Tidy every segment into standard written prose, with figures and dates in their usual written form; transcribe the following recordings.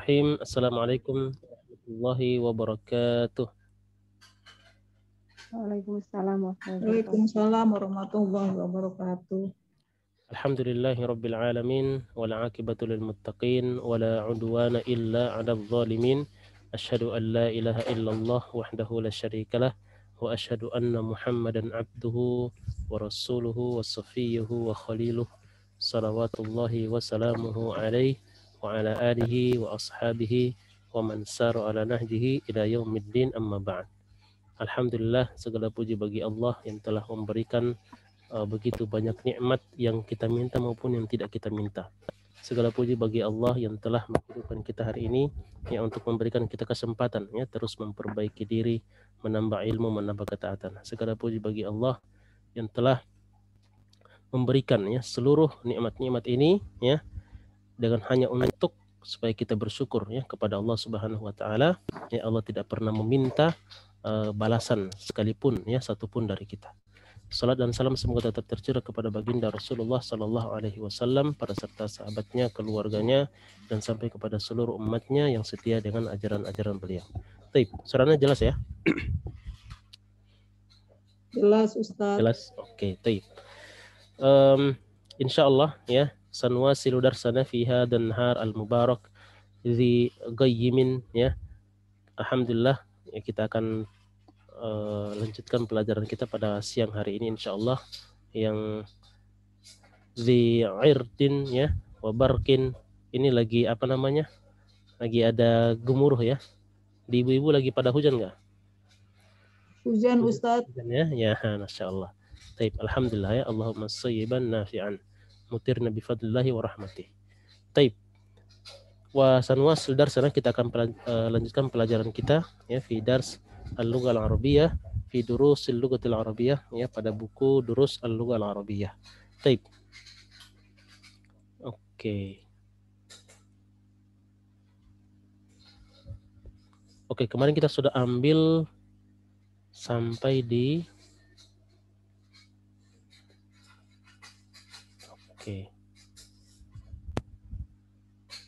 Bismillahirrahmanirrahim. Assalamualaikum warahmatullahi wabarakatuh. Waalaikumsalam warahmatullahi wabarakatuh. Waalaikumsalam warahmatullahi wabarakatuh. Alhamdulillahi rabbil alamin wal aqibatu lil muttaqin wala udwana illa 'alal zalimin. Asyhadu an la ilaha illallah wahdahu la syarikalah wa asyhadu anna Muhammadan 'abduhu wa rasuluhu wa safiyyuhu wa khaliluh. Salawatullahi wa salamuhu alaihi wa ala alihi wa ashabihi wa man sara ala nahjihi ila yaumiddin amma ba'd. Alhamdulillah, segala puji bagi Allah yang telah memberikan begitu banyak nikmat yang kita minta maupun yang tidak kita minta. Segala puji bagi Allah yang telah menghidupkan kita hari ini ya, untuk memberikan kita kesempatan ya terus memperbaiki diri, menambah ilmu, menambah ketaatan. Segala puji bagi Allah yang telah memberikan ya seluruh nikmat-nikmat ini ya dengan hanya untuk supaya kita bersyukur ya kepada Allah Subhanahu wa taala. Ya, Allah tidak pernah meminta balasan sekalipun ya satupun dari kita. Salat dan salam semoga tetap tercurah kepada baginda Rasulullah sallallahu alaihi wasallam, para serta sahabatnya, keluarganya, dan sampai kepada seluruh umatnya yang setia dengan ajaran-ajaran beliau. Baik, suaranya jelas ya? Jelas Ustaz. Jelas. Oke, baik. Insyaallah ya, sanwasilu darsana fi hadan nahar al-mubarak dzi qayyimin ya. Alhamdulillah ya, kita akan lanjutkan pelajaran kita pada siang hari ini insyaallah yang zi irdin ya wa barkin. Ini lagi apa namanya? Lagi ada gemuruh ya. Di ibu-ibu lagi pada hujan enggak? Hujan Ustaz. Hujan ya? Ya, masyaallah. Baik, alhamdulillah ya, Allahumma shayyiban nafi'an. Mutirna bi fadlillahi wa rahmatih. Baik. Wa sanwasil darsana, kita akan lanjutkan pelajaran kita ya fi dars Al-Lughah Al-Arabiyyah fi Durusil Lughatil Arabiyyah ya, pada buku Durus Al-Lughah Al-Arabiyyah. Baik. Oke, kemarin kita sudah ambil sampai di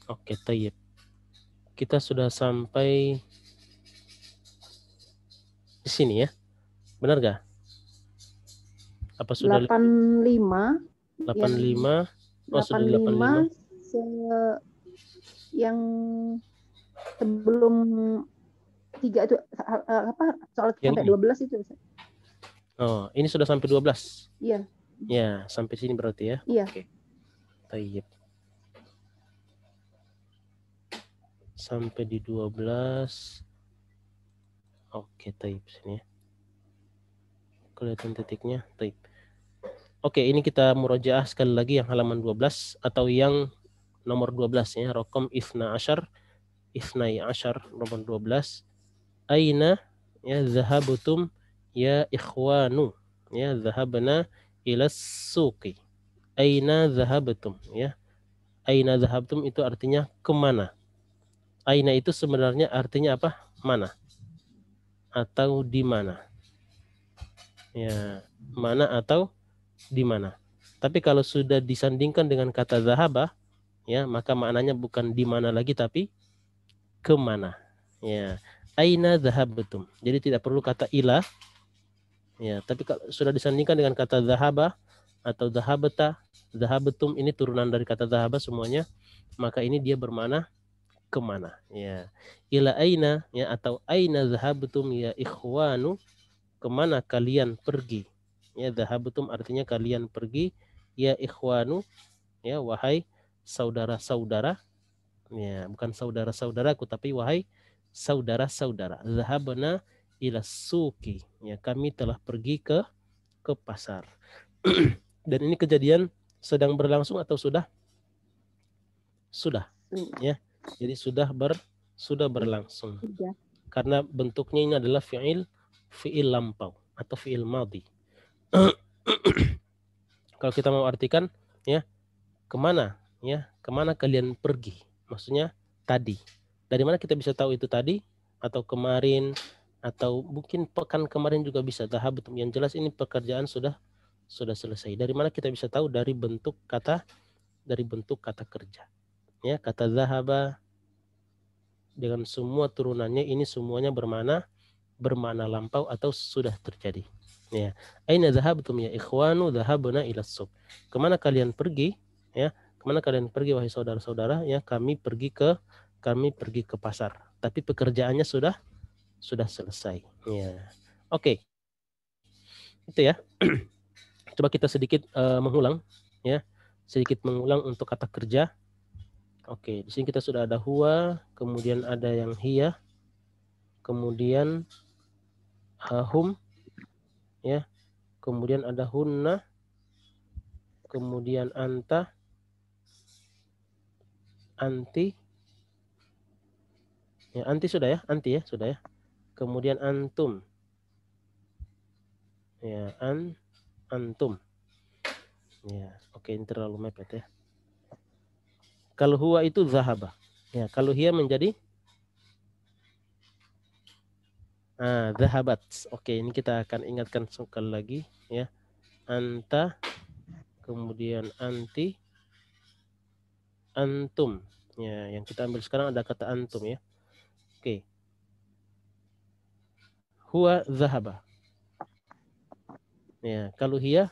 Oke, tayyib. Kita sudah sampai di sini ya. Benar gak? Apa sudah 85? 85? Oh, sudah 85 yang sebelum 3 itu apa? Soal sampai 12 itu. Oh, ini sudah sampai 12. Iya. Ya, sampai sini berarti ya. Iya. Oke. Tayyib. Sampai di 12. Oke, taib sini ya. Kelihatan titiknya, taib. Oke, ini kita murojaah sekali lagi yang halaman 12 atau yang nomor 12 ya, Rokom Ifna Ashar nomor 12. Aina ya zahabutum ya ikhwanu ya zahabna ila suqi. Aina zahabutum ya. Aina zahabtum itu artinya kemana. Aina itu sebenarnya artinya apa? Mana atau di mana. Ya, mana atau di mana. Tapi kalau sudah disandingkan dengan kata zahaba, ya, maka maknanya bukan di mana lagi tapi kemana. Ya, aina zahabtum. Jadi tidak perlu kata ila. Ya, tapi kalau sudah disandingkan dengan kata zahaba atau zahabata, zahabtum ini turunan dari kata zahaba semuanya, maka ini dia bermakna kemana. Ya, ila aina ya atau aina zahabtum ya ikhwanu, kemana kalian pergi. Ya, zahabtum artinya kalian pergi, ya ikhwanu ya wahai saudara-saudara. Ya, bukan saudara-saudaraku tapi wahai saudara-saudara. Zahabna ila suki, ya kami telah pergi ke pasar. Dan ini kejadian sedang berlangsung atau sudah? Sudah. Ya. Jadi sudah berlangsung. Karena bentuknya ini adalah fi'il lampau atau fi'il madhi. Kalau kita mau artikan ya, kemana kalian pergi, maksudnya tadi. Dari mana kita bisa tahu itu tadi atau kemarin atau mungkin pekan kemarin juga bisa. Zahabtum, yang jelas ini pekerjaan sudah selesai. Dari mana kita bisa tahu? Dari bentuk kata kerja. Ya, kata zahaba dengan semua turunannya ini semuanya bermakna lampau atau sudah terjadi. Ya. Aina dhahabtum ya ikhwanu, dhahabna ila suq. Kemana kalian pergi? Ya. Kemana kalian pergi wahai saudara-saudara? Ya, kami pergi ke pasar. Tapi pekerjaannya sudah selesai. Ya. Oke. Itu ya. Coba kita sedikit mengulang ya. Sedikit mengulang untuk kata kerja. Oke, di sini kita sudah ada huwa, kemudian ada yang hiya, kemudian hum ya. Kemudian ada hunna, kemudian anta, anti. Ya, anti sudah ya, anti ya, sudah ya. Kemudian antum. Ya, antum. Ya, oke, ini terlalu mepet ya. Kalau huwa itu zahaba. Ya, kalau hiya menjadi zahabat. Oke, ini kita akan ingatkan sekali lagi ya. Anta, kemudian anti, antum. Ya, yang kita ambil sekarang ada kata antum ya. Oke. Huwa zahaba. Ya, kalau hiya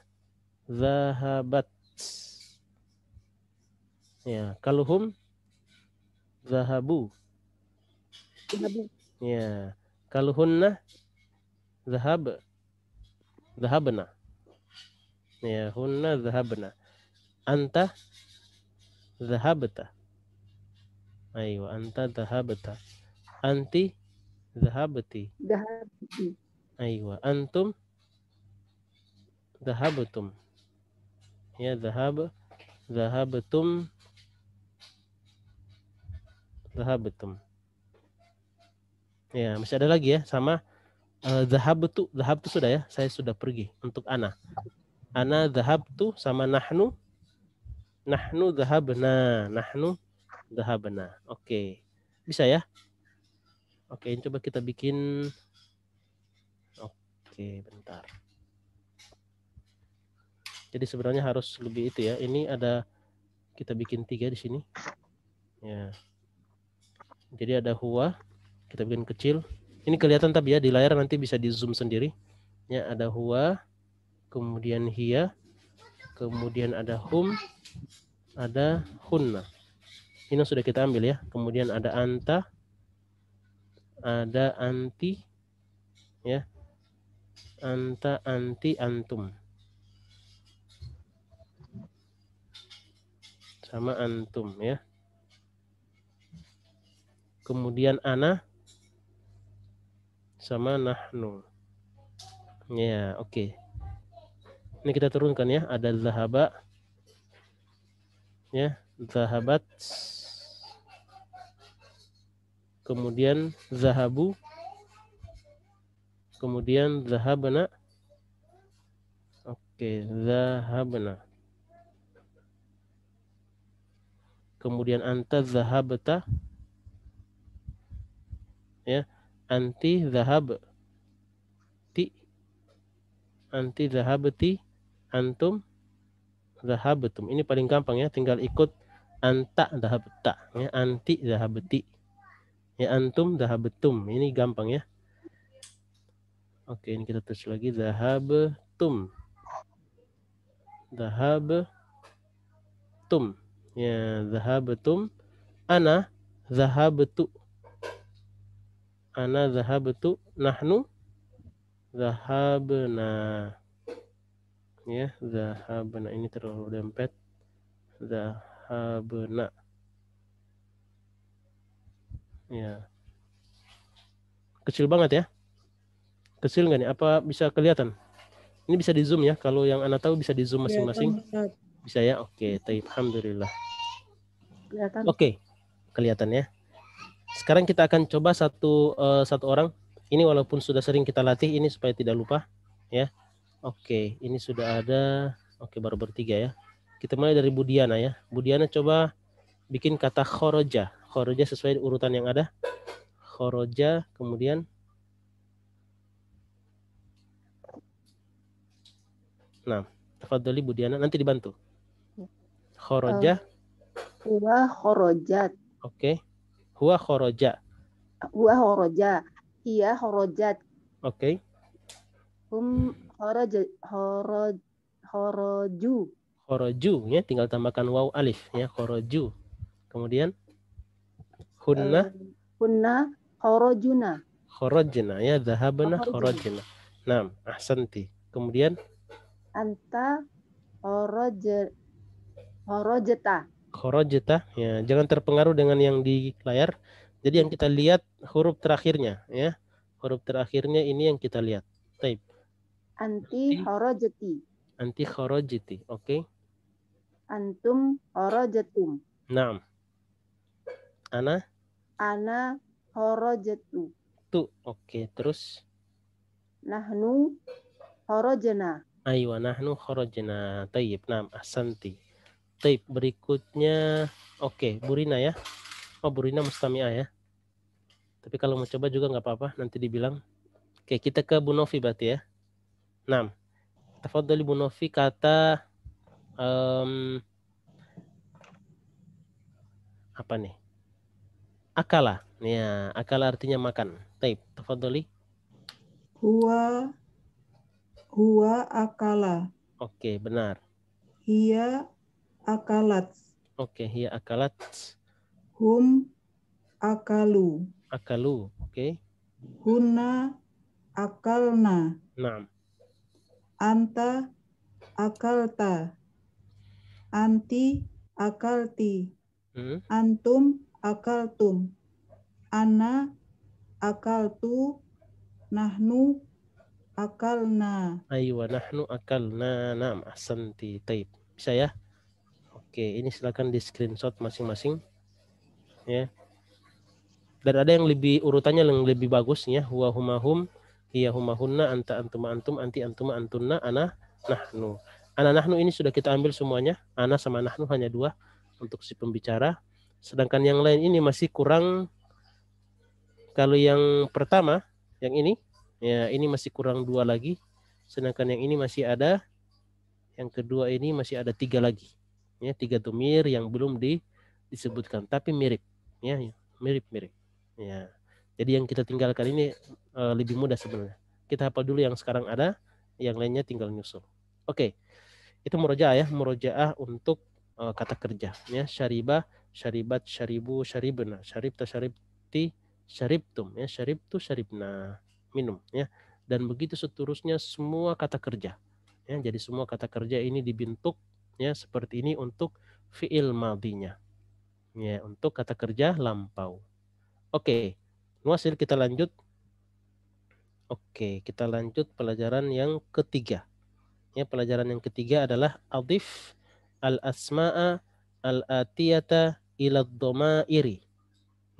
zahabat. Ya, kalau hum zahabu. Ya, kalau hunna zahabna. Ya, hunna zahabna. Anta zahabta. Ayo, anta zahabta. Anti zahabti. Dhahabti. Ayo, antum zahabtum. Ya, zahabtum. Ya, masih ada lagi ya, sama zahabtu sudah ya, saya sudah pergi. Untuk ana zahabtu sama nahnu zahabna. Oke. Bisa ya? Oke, coba kita bikin. Oke, bentar. Jadi sebenarnya harus lebih itu ya. Ini ada kita bikin 3 di sini. Ya. Jadi ada huwa, kita bikin kecil. Ini kelihatan tapi ya di layar, nanti bisa di zoom sendiri. Ya, ada huwa, kemudian hiya, kemudian ada hum, ada hunna. Ini sudah kita ambil ya. Kemudian ada anta, ada anti, ya. Anta, anti, antum. Sama antum ya. Kemudian ana sama nahnu. Ya, oke. Ini kita turunkan ya. Ada zahaba, ya, zahabat. Kemudian zahabu. Kemudian zahabna. Oke, zahabna. Kemudian anta zahabta. Ya, anti zahabti. Anti zahabti. Antum zahabtum. Ini paling gampang ya, tinggal ikut anta zahabta ya, anti zahabti. Ya, antum zahabtum. Ini gampang ya. Oke, ini kita tulis lagi zahabtum. Zahabtum. Ya, zahabtum. Ana zahabtu. Ana zahabtu. Nahnu zahabna. Ya, zahabna. Ini terlalu dempet. Zahabna. Ya. Kecil banget ya. Kecil nggak nih? Apa bisa kelihatan? Ini bisa di zoom ya. Kalau yang Anda tahu bisa di zoom masing-masing. Bisa ya. Oke, alhamdulillah. Kelihatan. Oke, kelihatan ya. Sekarang kita akan coba satu orang. Ini walaupun sudah sering kita latih, ini supaya tidak lupa ya. Oke, ini sudah ada. Oke, baru bertiga ya. Kita mulai dari Budiana ya. Budiana coba bikin kata khoroja. Khoroja sesuai urutan yang ada. Khoroja, kemudian tafadhali Budiana, nanti dibantu. Khoroja. Huwa khorojat. Oke. Huwa khoroja. Huwa kharaja. Hiya kharajat. Oke. Hum kharaju. Khoroju ya, tinggal tambahkan waw alif ya, khoroju. Kemudian hunna Hunna kharajuna. kharajna ya, dhahabna Kharajna. kharajna. Naam, ahsanti. Kemudian Anta kharajta. kharajta ya, jangan terpengaruh dengan yang di layar. Jadi yang kita lihat huruf terakhirnya ya. Huruf terakhirnya ini yang kita lihat. Baik. Anti kharajti. Anti kharajti. Oke. Antum kharajatum. Naam. Ana kharajtu. tu. Oke, terus Nahnu kharajna. aywa nahnu kharajna. Tayyib. Naam, ahsanti. Tayyib, berikutnya oke, Burina ya. Oh, Burina mustami'ah ya. Tapi kalau mau coba juga nggak apa-apa, nanti dibilang. Oke, kita ke Bu Novi berarti ya. 6. Tafadhali Bu Novi kata apa nih? Akala. Ya, akala artinya makan. Taib, tafadhali. Huwa akala. Oke, benar. Hiya akalat. Oke, hiya akalat. Hum akalu. Akalu. Oke. Hunna akalna. Naam. Anta akalta. Anti akalti. Antum akaltum. Ana akaltu. Nahnu akalna. Aywa nahnu akalna. Naam, ahsanti. Taib. Bisa ya? Oke, ini silakan di screenshot masing-masing. Ya. Dan ada yang lebih urutannya yang lebih bagus ya. Huwa humahum, hiya humahunna, anta antuma antum, anti antuma antunna, ana nahnu. Ana nahnu ini sudah kita ambil semuanya. Ana sama nahnu hanya 2 untuk si pembicara. Sedangkan yang lain ini masih kurang. Kalau yang pertama, yang ini, ya ini masih kurang 2 lagi. Sedangkan yang ini masih ada. Yang kedua ini masih ada 3 lagi. Ya, 3 domir yang belum disebutkan, tapi mirip. Ya, mirip-mirip. Ya. Jadi yang kita tinggalkan ini lebih mudah sebenarnya. Kita hafal dulu yang sekarang ada, yang lainnya tinggal nyusul. Oke. Itu murojaah ya, murojaah untuk kata kerja ya. Syaribah, syaribat, syaribu, syaribna, syaribta, syaribti, syaribtum ya, syaribtu, syaribna, minum ya. Dan begitu seterusnya semua kata kerja. Ya, jadi semua kata kerja ini dibentuk ya seperti ini untuk fiil madinya. Ya, untuk kata kerja lampau. Oke. Nuasil kita lanjut. Oke, kita lanjut pelajaran yang ketiga. Ya, pelajaran yang ketiga adalah adif al-asma'a al-atiyata ila dhamairi.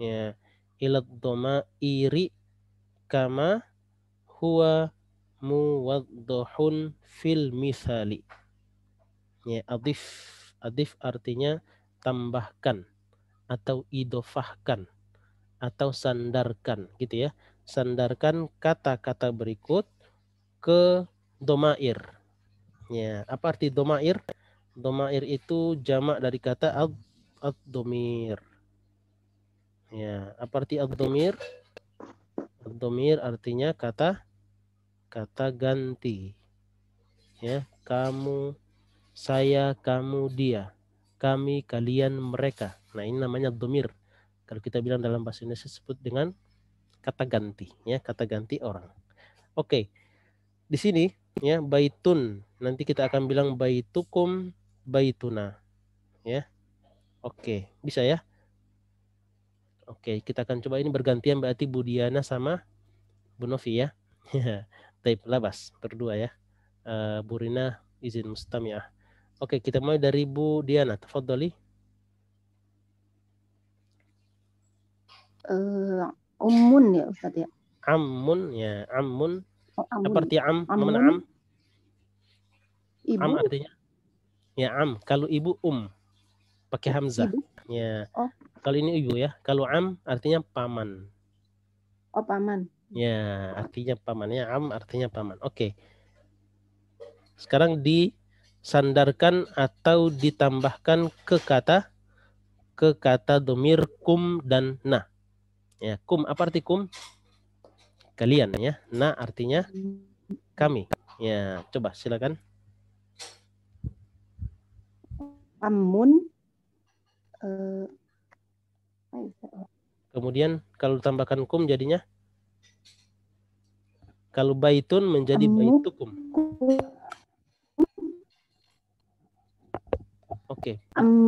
Ya, ila dhamairi kama huwa muwaddahun fil mithali. Ya, adif artinya tambahkan atau idofahkan atau sandarkan gitu ya. Sandarkan kata-kata berikut ke domair. Ya, apa arti domair? Domair itu jamak dari kata ad-domir. Ya, apa arti ad-domir? Ad-domir artinya kata ganti. Ya, kamu, saya, kamu, dia, kami, kalian, mereka. Nah, ini namanya domir. Kalau kita bilang dalam bahasa Indonesia sebut dengan kata ganti, ya, kata ganti orang. Oke. Di sini ya, baitun. Nanti kita akan bilang baitukum, baituna. Ya. Oke, bisa ya? Oke, kita akan coba ini bergantian berarti Bu Diana sama Bu Novi ya. Taib labas berdua ya. Bu Rina izin mustami'ah. Oke, kita mulai dari Bu Diana. Tafadhali. Ummun ya Ustaz ya. Ammun ya, ammun. Oh, Apa arti am? Amun. Mana am? Ibu. Am artinya? Ya, am. Kalau ibu pakai hamzah. Ibu. Ya. Oh. Kalau ini ibu ya. Kalau am artinya paman. Oh, paman. Ya, artinya paman ya. Am artinya paman. Oke. Sekarang disandarkan atau ditambahkan ke kata domir kum dan na. Ya, kum apa arti kum? Kalian ya. Na artinya kami. Ya, coba silakan. Amun. Kemudian kalau tambahkan kum jadinya, kalau baitun menjadi baitukum. Oke.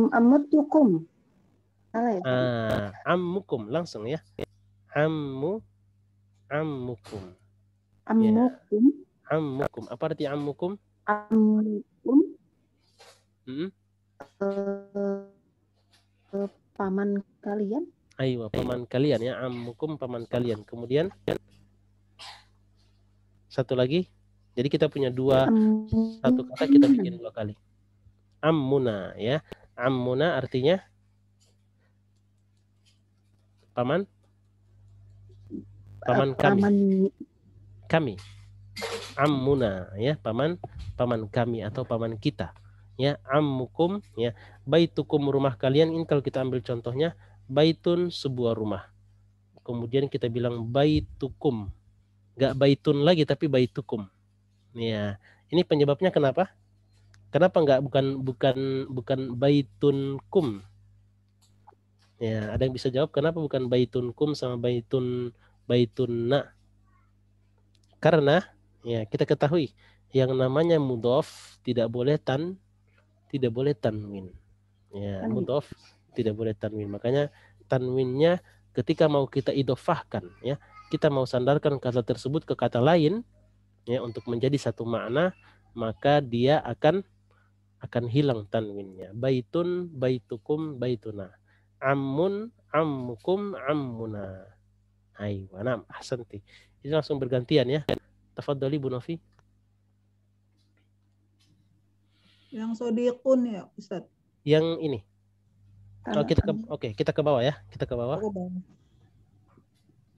Ammutukum. Salah ya? Ammukum langsung ya. Ammukum. Ammukum. Ya. Ammukum. Apa arti ammukum? Ammukum. Paman kalian. Ayo, paman kalian ya. Ammukum paman kalian. Kemudian satu lagi. Jadi kita punya satu kata kita bikin 2 kali. Ammuna ya. Ammuna artinya paman kami. Kami. Ammuna ya, paman kami atau paman kita. Ya, ammukum ya. Baitukum rumah kalian. Ini kalau kita ambil contohnya, baitun sebuah rumah. Kemudian kita bilang baitukum. Enggak baitun lagi tapi baitukum. Ya. Ini penyebabnya kenapa? Kenapa enggak bukan baitunkum? Ya, ada yang bisa jawab kenapa bukan baitunkum sama baitunna? Karena ya kita ketahui yang namanya mudhof tidak boleh tanwin. Ya, mudhof tidak boleh tanwin. Makanya tanwinnya ketika mau kita idhofahkan ya, kita mau sandarkan kata tersebut ke kata lain ya untuk menjadi satu makna, maka dia akan hilang tanwinnya. Baitun, baitukum, baituna. Ammun, ammukum, ammuna. Aywa, nam, ahsanti. Ini langsung bergantian ya. Tafadhali Bu Novi. Yang sodiqun ya Ustaz. Yang ini. Kita ke bawah ya. Kita ke bawah.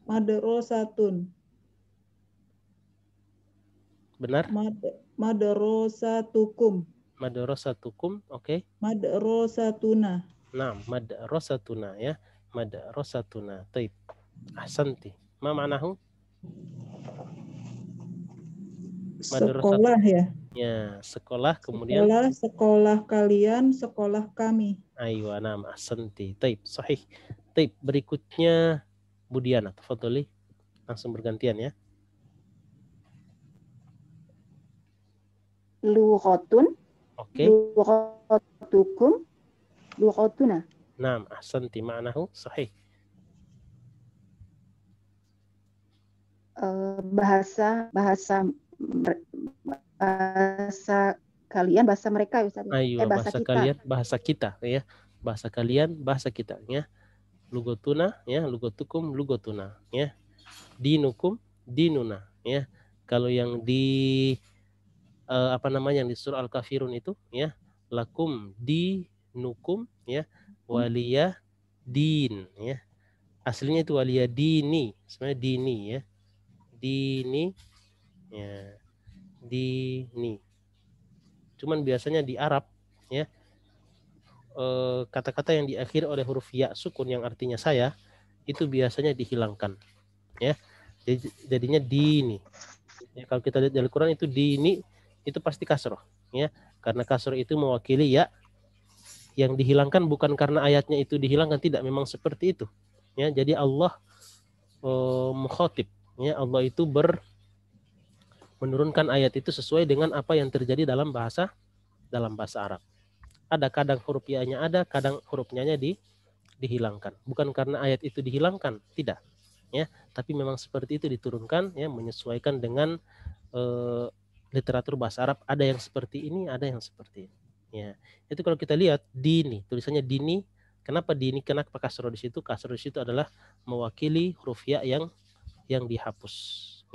Madrasatun. Benar? Madrasatukum. Madrasatukum, oke. Madrasatuna. Nah, madrasatuna ya. Madrasatuna. Taib. Ahsanti. Ma ma'nahu? Sekolah ya. Ya, sekolah kemudian sekolah kalian, sekolah kami. Aywa, nam, ahsanti. Taib, sahih. Taib, berikutnya Budiana, tafadhali. Langsung bergantian ya. Lughatun. Oke. Lughatukum. Lughatuna. Nam, ahsanti, ma'nahu sahih. Bahasa kalian, bahasa mereka Ustaz. Ayo, bahasa kita. Kalian, bahasa kita ya. Bahasa kalian, bahasa kita ya. Lughatuna ya, lughatukum, lughatuna ya. Dinukum, dinuna ya. Kalau yang di yang di surah Al-Kafirun itu ya, lakum dinukum ya, waliyah din ya. Aslinya itu waliyah dini, sebenarnya dini ya. Dini ya. Dini. Cuman biasanya di Arab ya, kata-kata yang diakhiri oleh huruf ya sukun yang artinya saya itu biasanya dihilangkan ya. Jadinya dini. Ya, kalau kita lihat dari Quran itu dini itu pasti kasroh ya, karena kasroh itu mewakili ya. Yang dihilangkan bukan karena ayatnya itu dihilangkan, tidak, memang seperti itu ya. Jadi Allah mukhatib ya, Allah itu menurunkan ayat itu sesuai dengan apa yang terjadi dalam bahasa Arab. Ada kadang huruf ya-nya ada, kadang huruf nya-nya dihilangkan. Bukan karena ayat itu dihilangkan, tidak ya, tapi memang seperti itu diturunkan ya, menyesuaikan dengan literatur bahasa Arab. Ada yang seperti ini, ada yang seperti ini ya. Itu kalau kita lihat dini, tulisannya dini. Kenapa dini? Kenapa kasroh di situ? Kasroh di situ adalah mewakili huruf ya yang dihapus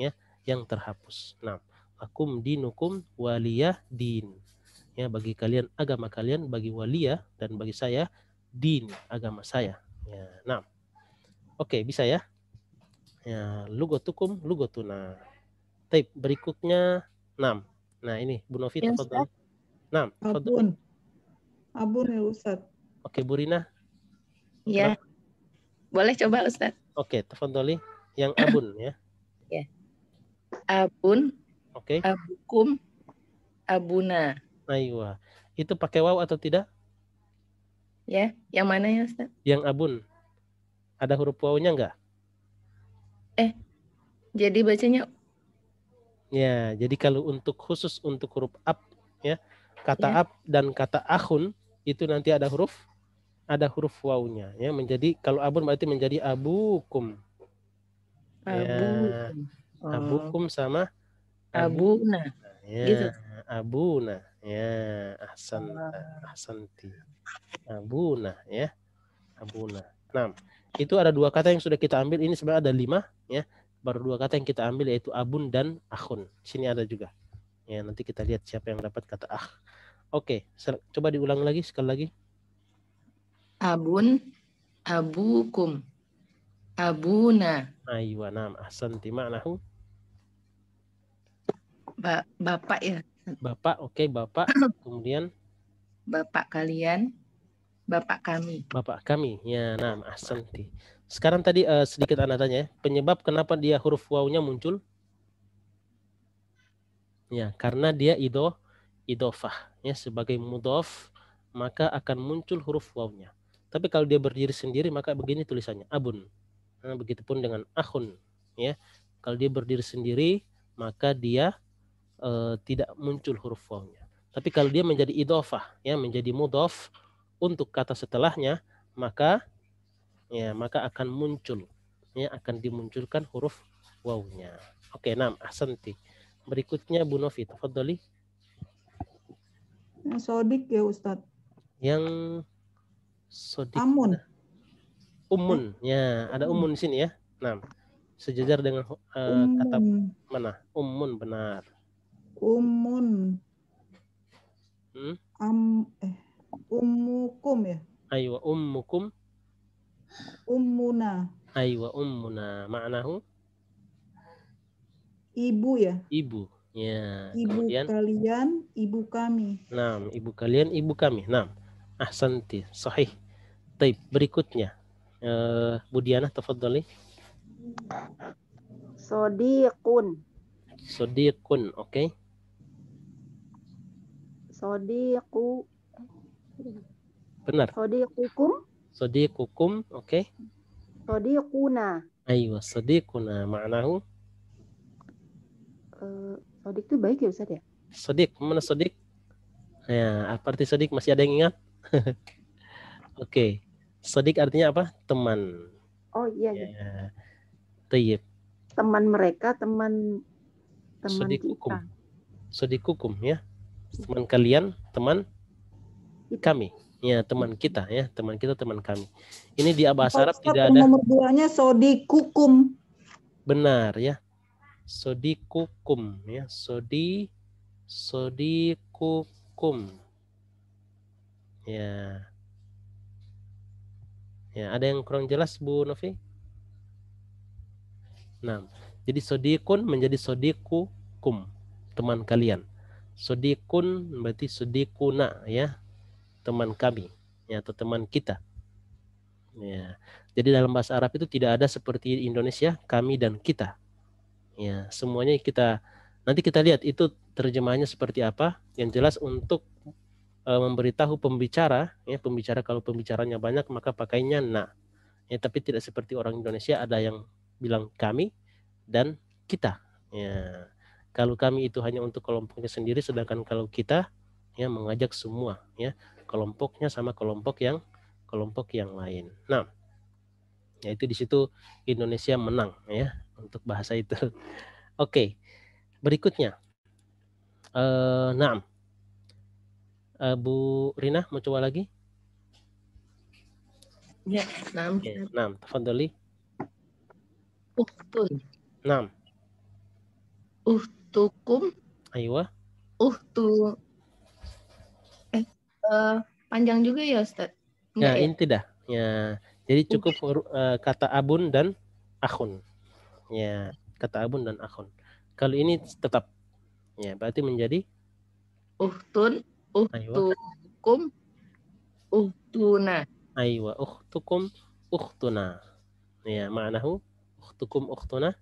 ya, yang terhapus. Nah, akum dinukum waliyah din ya, bagi kalian agama kalian, bagi waliyah dan bagi saya din, agama saya ya. Nah, oke, bisa ya. Ya, lughatukum lughatuna. Taib, berikutnya 6. Nah, ini Bu Novi Ya, tafadhal. 6. Abun ya Ustaz. Oke, Bu Rina. Iya. Boleh coba Ustaz. Oke, tafadhali. Yang abun ya. Abun, Oke. abukum, abuna. Aywa. Itu pakai waw atau tidak? Ya, yang mana ya Ustaz? Yang abun. Ada huruf wawnya enggak? Jadi bacanya Ya, jadi kalau untuk khusus untuk huruf ab ya, kata Ya. ab dan kata akhun itu nanti ada huruf wawnya ya, menjadi kalau abun berarti menjadi abukum. Ya, abukum. Oh, abukum sama abu abuna. ya, Gitu. abuna ya, ahsanti. Abuna ya, abuna. Nah, itu ada dua kata yang sudah kita ambil, ini sebenarnya ada 5 ya. Baru 2 kata yang kita ambil yaitu abun dan akhun. Sini ada juga. Ya, nanti kita lihat siapa yang dapat kata ah. Oke, coba diulang lagi sekali lagi. Abun, abukum, abuna. Aywa, nam, ahsanti ma'nahu. Bapak ya, Bapak, oke, bapak. Kemudian bapak kalian, bapak kami. bapak kami. Ya, nam, ahsanti. Sekarang tadi sedikit Anda tanya ya, penyebab kenapa dia huruf wawunya muncul? Ya, karena dia idofah ya, sebagai mudhof maka akan muncul huruf wawunya. Tapi kalau dia berdiri sendiri maka begini tulisannya, abun. Nah, begitupun dengan akhun ya. Kalau dia berdiri sendiri maka dia tidak muncul huruf wawunya. Tapi kalau dia menjadi idofah ya, menjadi mudhof untuk kata setelahnya maka akan muncul ya, akan dimunculkan huruf wawunya. Oke, nam, ahsanti. Berikutnya Bu Novi, tafadhali. Yang sodik ya Ustadz. Yang sodik. Amun. Umun. Ya, ada umun di sini ya. Nah, sejajar dengan kata Umun. mana? Umun, benar. Umun. Ummukum ya. Aywa ummukum. Ummuna. Aywa ummuna. Ma'nahu? Ibu ya. Ibu. Ya. Ibu Kemudian, kalian, ibu kami. nah, ibu kalian, ibu kami. Nah, ahsanti. Sahih. Taib. Berikutnya. Bu Diana, tafadhali. Sodiqun. Sodiqun, oke. Sodiqu. Benar. Sodiqukum. Sodiqukum, oke. Sodiquna. Aywa, sodiquna. Ma'nahu? Sodik itu baik ya Ustaz ya? Sodik, mana sodik? Ya, apa arti sodik? Masih ada yang ingat? Oke. Sodik artinya apa? Teman. Oh iya. Ya. Tayyib. Teman mereka, teman Sodikukum. kita. Sodikukum ya. Teman kalian, teman kami. Ya, teman kita ya. Teman kita, teman kami. Ini di bahasa Arab Ustadz, tidak ada. Nomor 2-nya sodikukum. Benar ya. Sodikukum ya. Sodikukum. Ya. Ya, ada yang kurang jelas Bu Novi? Nah, jadi sodikun menjadi sodikukum, teman kalian. Sodikun berarti sodikuna ya, teman kami ya, atau teman kita. Ya. Jadi dalam bahasa Arab itu tidak ada seperti Indonesia kami dan kita. Ya, semuanya kita nanti kita lihat itu terjemahannya seperti apa. Yang jelas untuk memberitahu pembicara ya, pembicara kalau pembicaranya banyak maka pakainya na. Ya, tapi tidak seperti orang Indonesia ada yang bilang kami dan kita. Ya. Kalau kami itu hanya untuk kelompoknya sendiri, sedangkan kalau kita ya mengajak semua ya, kelompoknya sama kelompok yang lain. Nah, ya itu di situ Indonesia menang ya untuk bahasa itu. Oke. Berikutnya. Naam. Bu Rina mau coba lagi? Ya, naam. Naam, tafadhali. Uhtun. Naam. Uhtukum. Aywa. Uhtu. Panjang juga ya Ustaz? Ya, ini tidak. Ya, jadi cukup kata abun dan akhun. Ya, kata abun dan akhun. Kalau ini tetap ya, berarti menjadi uhtun, uhtukum, uhtuna. Aywa, ukhtukum, ukhtuna. Ya, ma'nahu ukhtukum ukhtuna.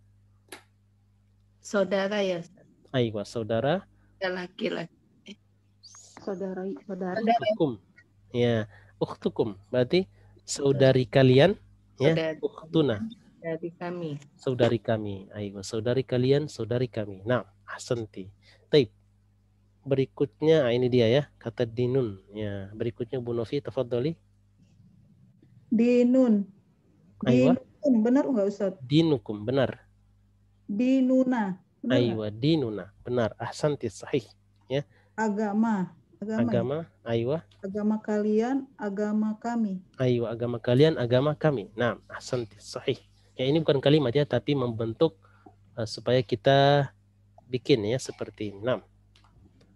Saudara ya Ustaz. Aywa, saudara. Laki-laki. Saudari. Ukhtukum. Ya, ukhtukum berarti saudari kalian, ya. Saudari. Ukhtuna, Dari kami. saudari kami. Aywa, saudari kalian, saudari kami. Nah, ahsanti. Taib. Berikutnya, ini dia ya, kata dinun. Ya, berikutnya Bu Novi, tafadhali. Dinun. Aywa, Dinun, benar nggak Ustaz? dinukum, benar. Dinuna, benar nggak? Aywa, dinuna, benar. Ahsanti, sahih. Agama. Agama. Ya? Agama, aywa. Agama kalian, agama kami. Aywa, agama kalian, agama kami. Nah, ahsanti, sahih. Ya, ini bukan kalimat ya, tapi membentuk supaya kita bikin ya seperti ini. Nah,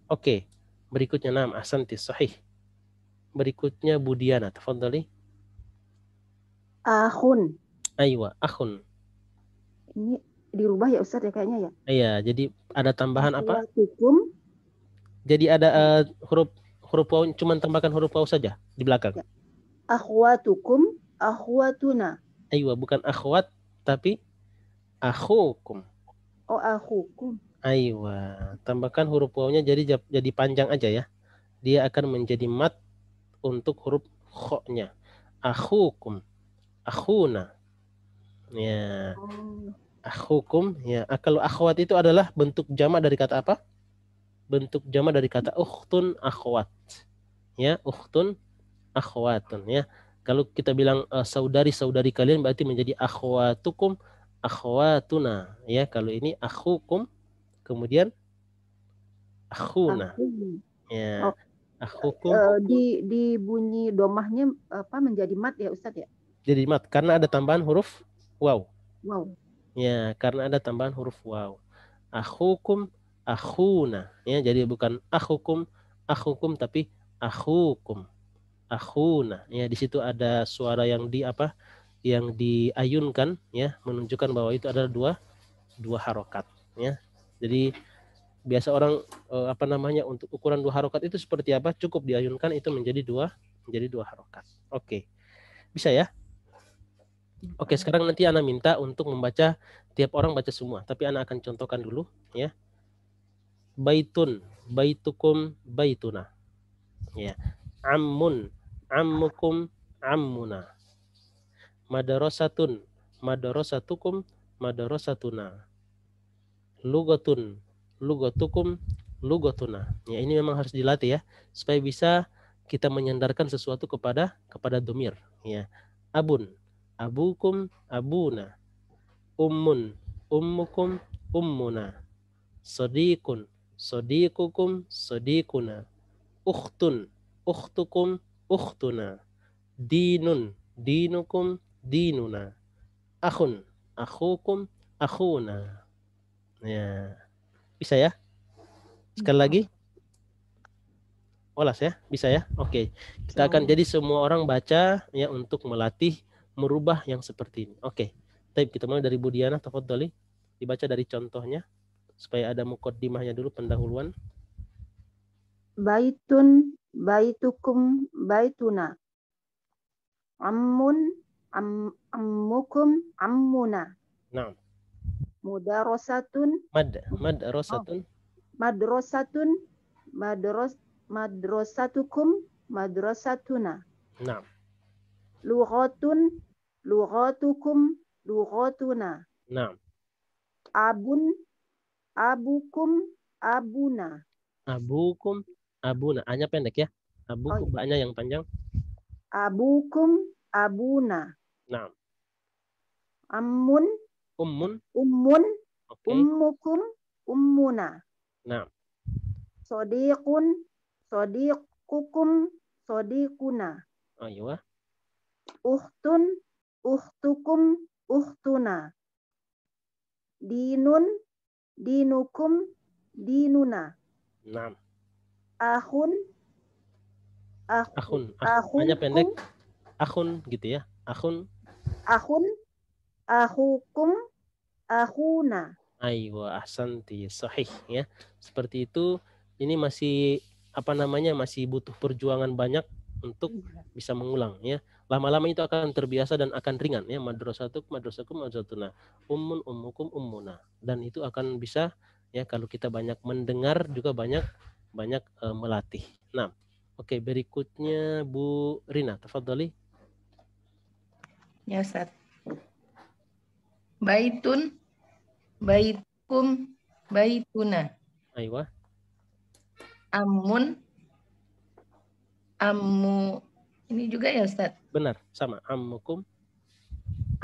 oke. Berikutnya, nah, ahsanti, sahih. Berikutnya Bu Diana, tafadhali. Akhun. Aywa, akhun. Ini dirubah ya Ustaz ya kayaknya ya. Iya, jadi ada tambahan apa? Akhwatukum. Jadi ada huruf waw, cuman tambahkan huruf waw saja di belakang. Ya. Akhwatukum, akhwatuna. Aywa, bukan akhwat tapi akhukum. Oh, akhukum. Aywa, tambahkan huruf wawnya jadi panjang aja ya. Dia akan menjadi mat untuk huruf kho-nya. Akhukum, akhuna. Ya, Oh. akhukum ya. Kalau akhwat itu adalah bentuk jamak dari kata apa? Bentuk jamak dari kata ukhtun akhwat. Ya, ukhtun akhwatun ya. Kalau kita bilang saudari-saudari kalian berarti menjadi akhwatukum, akhwatuna ya. Kalau ini akhukum kemudian akhuna. Akhun. Ya. Oh. Akhukum Di bunyi domahnya apa menjadi mat ya Ustaz ya? jadi mat karena ada tambahan huruf waw. Wow. Ya, karena ada tambahan huruf waw. Akhukum, akhuna. Ya, jadi bukan akhukum tapi akhukum, akhuna. Ya, di situ ada suara yang yang diayunkan ya, menunjukkan bahwa itu adalah dua harokat ya. Jadi biasa orang untuk ukuran dua harokat itu seperti apa? Cukup diayunkan itu menjadi dua harokat. Oke. Bisa ya? Oke, sekarang nanti Ana minta untuk membaca, tiap orang baca semua, tapi Ana akan contohkan dulu ya. Baitun, baitukum, baituna. Ya. Ammun, ammukum, ammuna. Madrasatun, madrasatukum, madrasatuna. Lugatun, lugatukum, lugatuna. Ya, ini memang harus dilatih ya, supaya bisa kita menyandarkan sesuatu kepada domir ya. Abun, abukum, abuna. Ummun, ummukum, ummuna. Sadiqun, sadiqukum, sadiquna. Ukhtun, ukhtukum, ukhtuna. Dinun, dinukum, dinuna. Akhun, akhukum, akhuna. Ya. Bisa ya? Sekali lagi. Olas ya? Bisa ya? Oke. Kita akan jadi semua orang baca ya untuk melatih merubah yang seperti ini. Oke. Baik, kita mulai dari Bu Diana, tafadhali. Dibaca dari contohnya supaya ada muqaddimahnya dulu, pendahuluan. Baitun, baitukum, baituna. Ammun, ammukum, ammuna. Nah, Mudarosatun, madrasatun. madrasatun, madrasatukum, madrasatuna. Nah, Lughatun, lughatukum, lughatuna. nah. Abun, abukum, abuna. Abukum, abuna. A-nya pendek ya. Abukum, ba-nya yang panjang. Abukum, abuna. Nah, Ammun, ummun. ummun, Oke. ummukum, ummuna. Nah, Sodiqun, sodiqukum, sodiquna. ayo. Ukhtun, ukhtukum, ukhtuna. Dinun, dinukum, dinuna. Nah, Akhun, akhun. A-nya pendek. Akhun gitu ya. Akhun. akhun, akhukum, akhuna. Aywa, ahsanti, sahih ya. Seperti itu. Ini masih masih butuh perjuangan banyak untuk bisa mengulang ya. Lama-lama itu akan terbiasa dan akan ringan ya. Madrasatuk madrasakum madrasatuna, ummun ummukum ummuna, dan itu akan bisa ya kalau kita banyak mendengar juga banyak melatih. Nah, oke, berikutnya Bu Rina, tafadhali. Ya Ustaz. Baitun, baitukum, baituna. Aywa. Amun, ammu. Ini juga ya Ustaz. Benar, sama. Ammukum,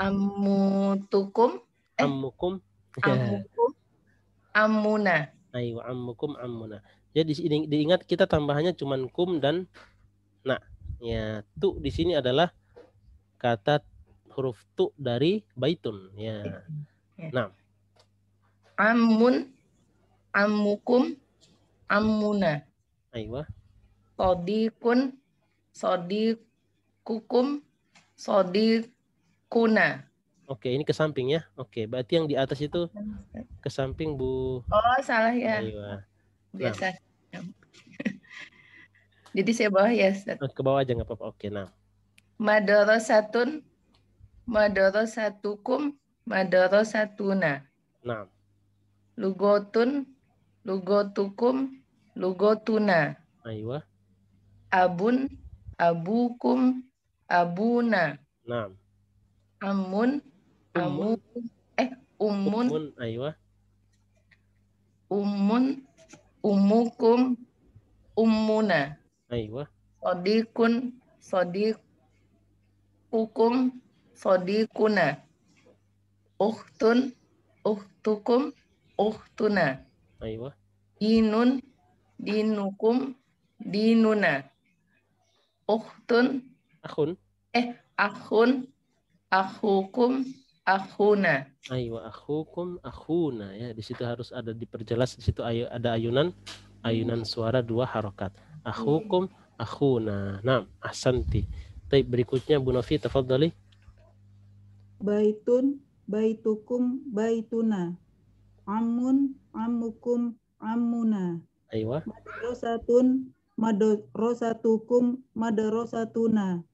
Ammutukum, ammukum. ammukum, ammuna. Aywa, ammukum ammuna. Jadi diingat kita tambahannya cuman kum dan na. Ya, tu di sini adalah kata huruf tu dari baitun ya. Nah, Ammun, ammukum, ammuna. aywa. Sodikun, sodikukum, sodikuna. Oke, ini ke samping ya. Oke, berarti yang di atas itu ke samping Bu. Oh, salah ya. Aywa. Biasa. Jadi saya bawah ya Ustaz. Ke bawah aja nggak apa-apa. Oke, nah. Madarasatun, madarasatukum, madarasatuna. Nah, Lugotun, lugotukum, lugotuna. aywa. Abun, abukum, abuna. Nah, Amun, ummun, ummun, ummun, aywa. ummun, ummukum, ummuna. Aywa. Sodikun, sodikukum, sodikuna. Uhtun, uhtukum, uhtuna. Aywa. Dinun, dinukum, dinuna. Uhtun, Akhun. akhun, akhukum, akhuna. Aywa, akhukum, akhuna ya. Di situ harus ada diperjelas, di situ ada ayunan suara 2 harokat. Akhukum, akhuna. Nah, ahsanti. Baik, berikutnya Bu Novi, tafadhali. Baitun, baitukum, baituna. Amun, ammukum, ammuna. Aywa. Madrasatun, madrasatukum, madrasatuna.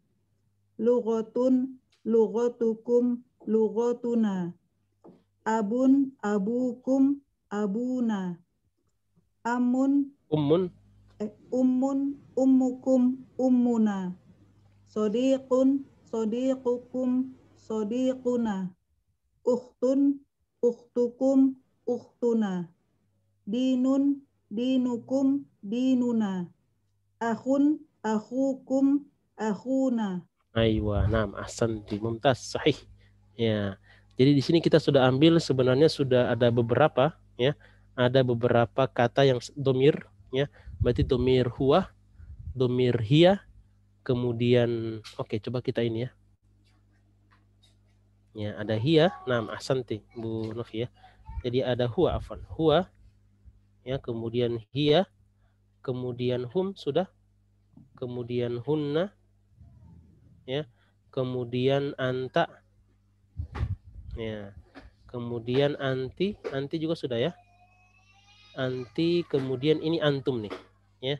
Lughatun, lughatukum, lughatuna. Abun, abukum, abuna. Amun, Ummun. ummun, ummukum, ummuna. Sodiqun, sodiqukum, sodiquna. Ukhtun, ukhtukum, ukhtuna. Dinun, dinukum, dinuna. Akhun, akhukum, akhuna. Aywa, naam, ahsanti, mumtaz, sahih. Ya. Jadi di sini kita sudah ambil, sebenarnya sudah ada beberapa ya. Ada beberapa kata yang domir ya. Berarti domir huwa, domir hiya, kemudian oke, coba kita ini ya. Ya, ada hiya, naam, ahsanti Bu Novi ya. Jadi ada huwa, afwan. Huwa ya, kemudian hiya, kemudian hum sudah, kemudian hunna ya, kemudian anta ya, kemudian anti juga sudah ya, anti, kemudian ini antum nih ya,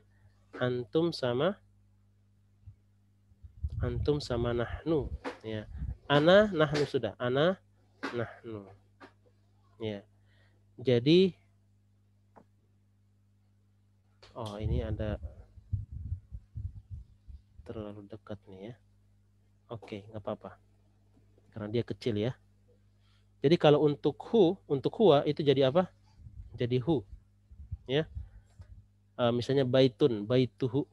antum sama nahnu ya, ana, nahnu sudah, ana, nahnu ya. Jadi oh, ini ada terlalu dekat nih ya. Oke, nggak apa-apa karena dia kecil ya. Jadi kalau untuk huwa itu jadi apa? Jadi hu ya. Misalnya baitun, baituhu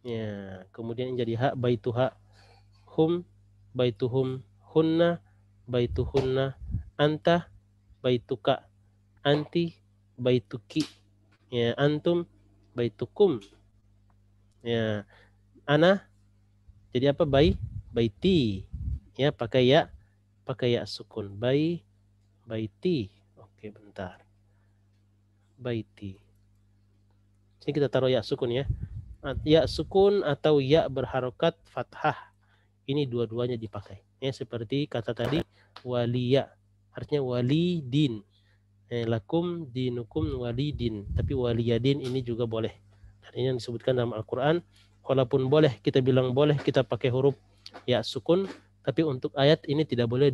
ya, kemudian jadi ha, baituha, hum, baituhum, hunna, baituhunna, anta, baituka, anti, baituki ya, antum, baitukum ya, ana jadi apa? Baiti ya, pakai ya sukun, baiti. Oke, bentar, baiti. Sini kita taruh ya sukun ya. Ya sukun atau ya berharokat fathah. Ini dua-duanya dipakai. Ya, seperti kata tadi waliya, artinya walidin. Lakum dinukum walidin. Tapi waliyadin ini juga boleh. Dan ini yang disebutkan dalam Al-Quran. Walaupun boleh kita bilang boleh kita pakai huruf ya sukun, tapi untuk ayat ini tidak boleh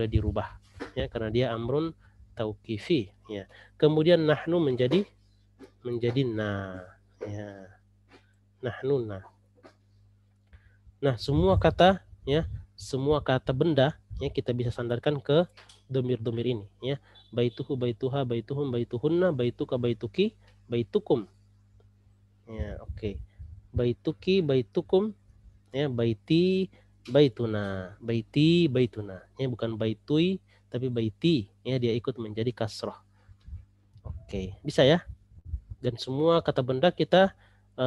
dirubah ya, karena dia amrun tauqifi ya. Kemudian nahnu menjadi na ya. Nahnu na. Nah, semua kata ya, semua kata benda ya kita bisa sandarkan ke domir-domir ini ya. Baituhu, baituha, baituhum, baituhunna, baituka, baituki, baitukum. Ya, oke. Baituki, baitukum, ya, baiti, baituna, baiti, baituna. Ya, bukan baitui tapi baiti, ya dia ikut menjadi kasroh. Oke, bisa ya. Dan semua kata benda kita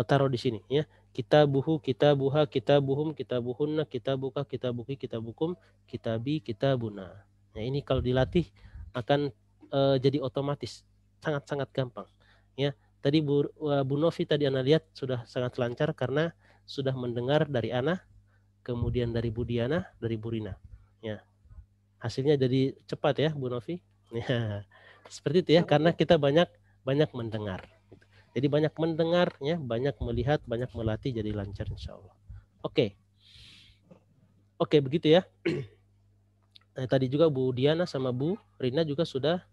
taruh di sini ya. Kitabuhu, kitabuha, kitabuhum, kitabuhunna, kitabuka, kitabuki, kitabukum, kitabi, kitabuna. Nah, ini kalau dilatih akan jadi otomatis, sangat-sangat gampang ya. Tadi Bu Novi tadi Ana lihat sudah sangat lancar karena sudah mendengar dari Ana, kemudian dari Bu Diana, dari Bu Rina. Ya. Hasilnya jadi cepat ya Bu Novi. Ya. Seperti itu ya, karena kita banyak mendengar. Jadi banyak mendengar ya, banyak melihat, banyak melatih, jadi lancar insya Allah. Oke. Oke, begitu ya. Nah, tadi juga Bu Diana sama Bu Rina juga sudah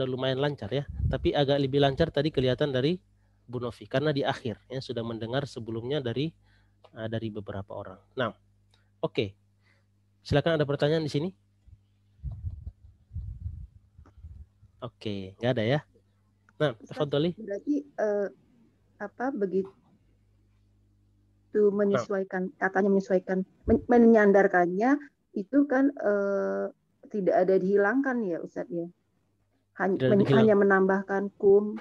lumayan lancar ya. Tapi agak lebih lancar tadi kelihatan dari Bu Novi karena di akhir ya sudah mendengar sebelumnya dari beberapa orang. Nah, oke. Silakan ada pertanyaan di sini. Oke, nggak ada ya. Nah, tafadhali. Berarti begitu menyesuaikan katanya, menyandarkannya itu kan tidak ada dihilangkan ya Ustadz ya. Hanya menambahkan kum.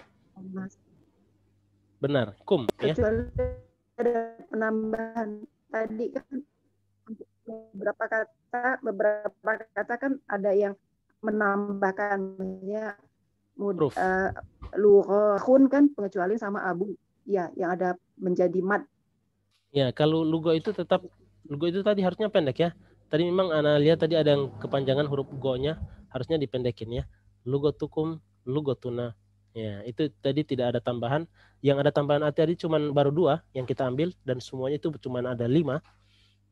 Benar, kum ya. Kecuali ada penambahan tadi kan beberapa kata kan ada yang menambahkan ya lughun kan pengecualian sama abu ya yang ada menjadi mad. Ya, kalau lugo itu tadi harusnya pendek ya. Tadi memang Ana lihat tadi ada yang kepanjangan huruf go-nya harusnya dipendekin ya. Lugotukum, lugotuna. Ya, itu tadi tidak ada tambahan. Yang ada tambahan tadi cuma baru 2 yang kita ambil dan semuanya itu cuma ada 5.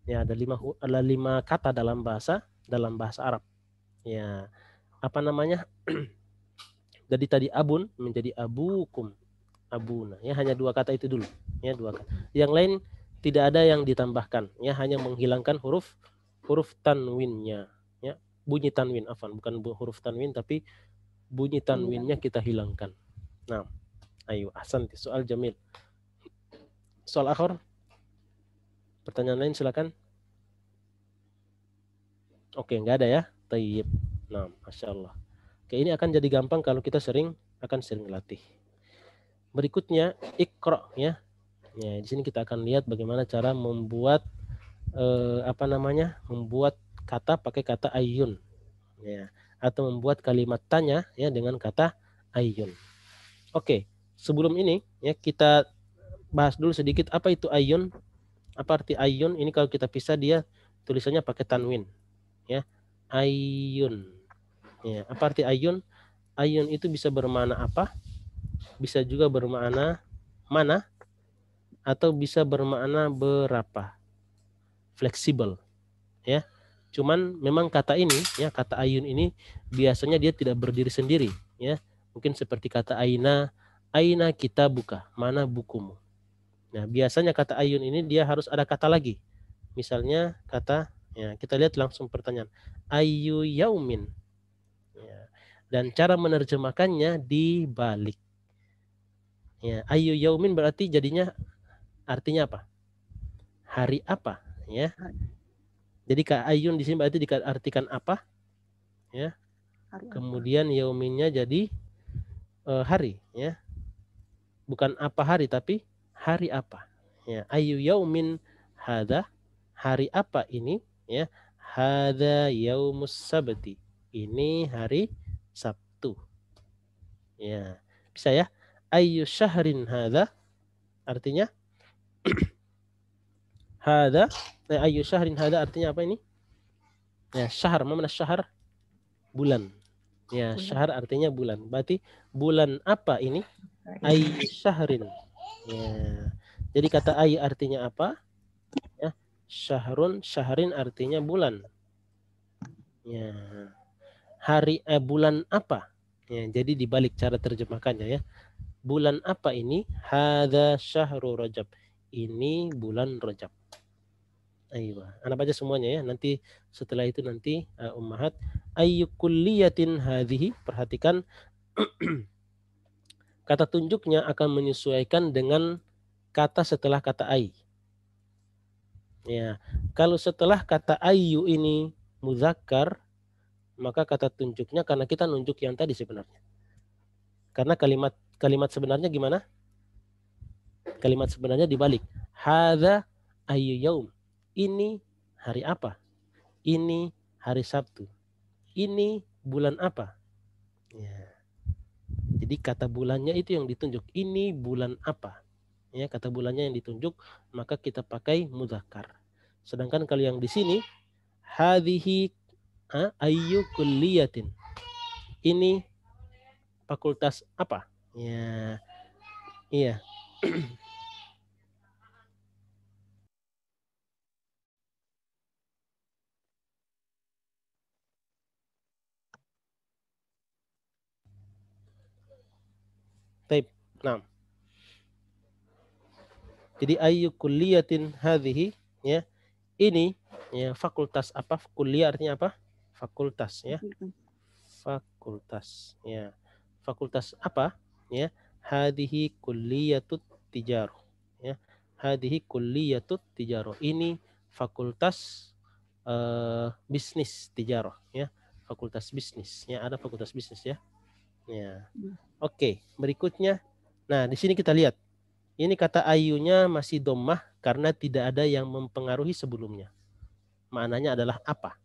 Ya, ada 5 kata dalam bahasa Arab. Ya. Apa namanya? Jadi tadi abun menjadi abukum, abuna. Ya, hanya 2 kata itu dulu. Ya, 2 kata. Yang lain tidak ada yang ditambahkan. Ya, hanya menghilangkan huruf tanwinnya. Ya, bunyi tanwin, bukan huruf tanwin tapi bunyi tanwinnya kita hilangkan. Nah, ayo ahsanti, soal jamil. Soal akhir. Pertanyaan lain silakan. Oke, nggak ada ya. Tayyib. Nah, Masya Allah. Oke, ini akan jadi gampang kalau kita sering latih. Berikutnya Iqra ya. Ya, di sini kita akan lihat bagaimana cara membuat membuat kata pakai kata ayyun. Ya, atau membuat kalimat tanya ya dengan kata ayyun. Oke, sebelum ini ya kita bahas dulu sedikit apa itu ayyun. Apa arti ayyun? Ini kalau kita pisah dia tulisannya pakai tanwin. Ya. Ayyun. Ya, apa arti ayyun? Ayyun itu bisa bermakna apa? Bisa juga bermakna mana atau bisa bermakna berapa. Fleksibel. Ya. Cuman memang kata ini ya, kata ayyun ini biasanya dia tidak berdiri sendiri ya. Mungkin seperti kata aina kita buka, mana bukumu. Nah, biasanya kata ayyun ini dia harus ada kata lagi. Misalnya kata ya, kita lihat langsung pertanyaan. Ayyu yaumin. Ya. Dan cara menerjemahkannya dibalik. Ya, ayyu yaumin berarti jadinya artinya apa? Hari apa, ya? Jadi ka ayyun di sini berarti diartikan apa? Ya. Kemudian yauminnya jadi hari, ya. Bukan apa hari tapi hari apa. Ya, ayyu yaumin hadza, hari apa ini, ya. Hadza yaumus sabti. Ini hari Sabtu. Ya, bisa ya? Ayyu syahrin hadza artinya hadza, ayyu syahrin hadza artinya apa ini? Ya, syahr, mana syahr? Bulan. Ya, syahr artinya bulan. Berarti bulan apa ini? Ayyu syahrin. Ya. Jadi kata ay artinya apa? Ya, syahrun, syahrin artinya bulan. Ya. Bulan apa? Ya, jadi dibalik cara terjemahkannya ya. Bulan apa ini? Hadza syahrul Rajab. Ini bulan Rajab. Ayo, anak baca semuanya ya. Nanti setelah itu nanti ummahat ayyu kulliyatin hadhihi, perhatikan kata tunjuknya akan menyesuaikan dengan kata setelah kata ay. Ya, kalau setelah kata ayyu ini muzakkar, maka kata tunjuknya karena kita nunjuk yang tadi sebenarnya. Karena kalimat sebenarnya gimana? Kalimat sebenarnya dibalik. Hadza ayyu yaum. Ini hari apa? Ini hari Sabtu. Ini bulan apa? Ya. Jadi kata bulannya itu yang ditunjuk. Ini bulan apa? Ya, kata bulannya yang ditunjuk, maka kita pakai muzakkar. Sedangkan kalau yang di sini hadhihi ayyu kulliyatin. Ini fakultas apa? Ya. Iya. Taib. Nah. Jadi ayyu kulliyatin hadhihi, ya. Ini ya fakultas apa? Kuliah artinya apa? Fakultas ya. Fakultas ya. Fakultas apa? Ya. Hadhihi kulliyatut tijarah. Ya. Hadhihi kulliyatut tijarah. Ini fakultas bisnis tijarah ya. Fakultas bisnis ya, ada fakultas bisnis ya. Ya. Oke, berikutnya. Nah, di sini kita lihat. Ini kata ayunya masih dhammah karena tidak ada yang mempengaruhi sebelumnya. Maknanya adalah apa?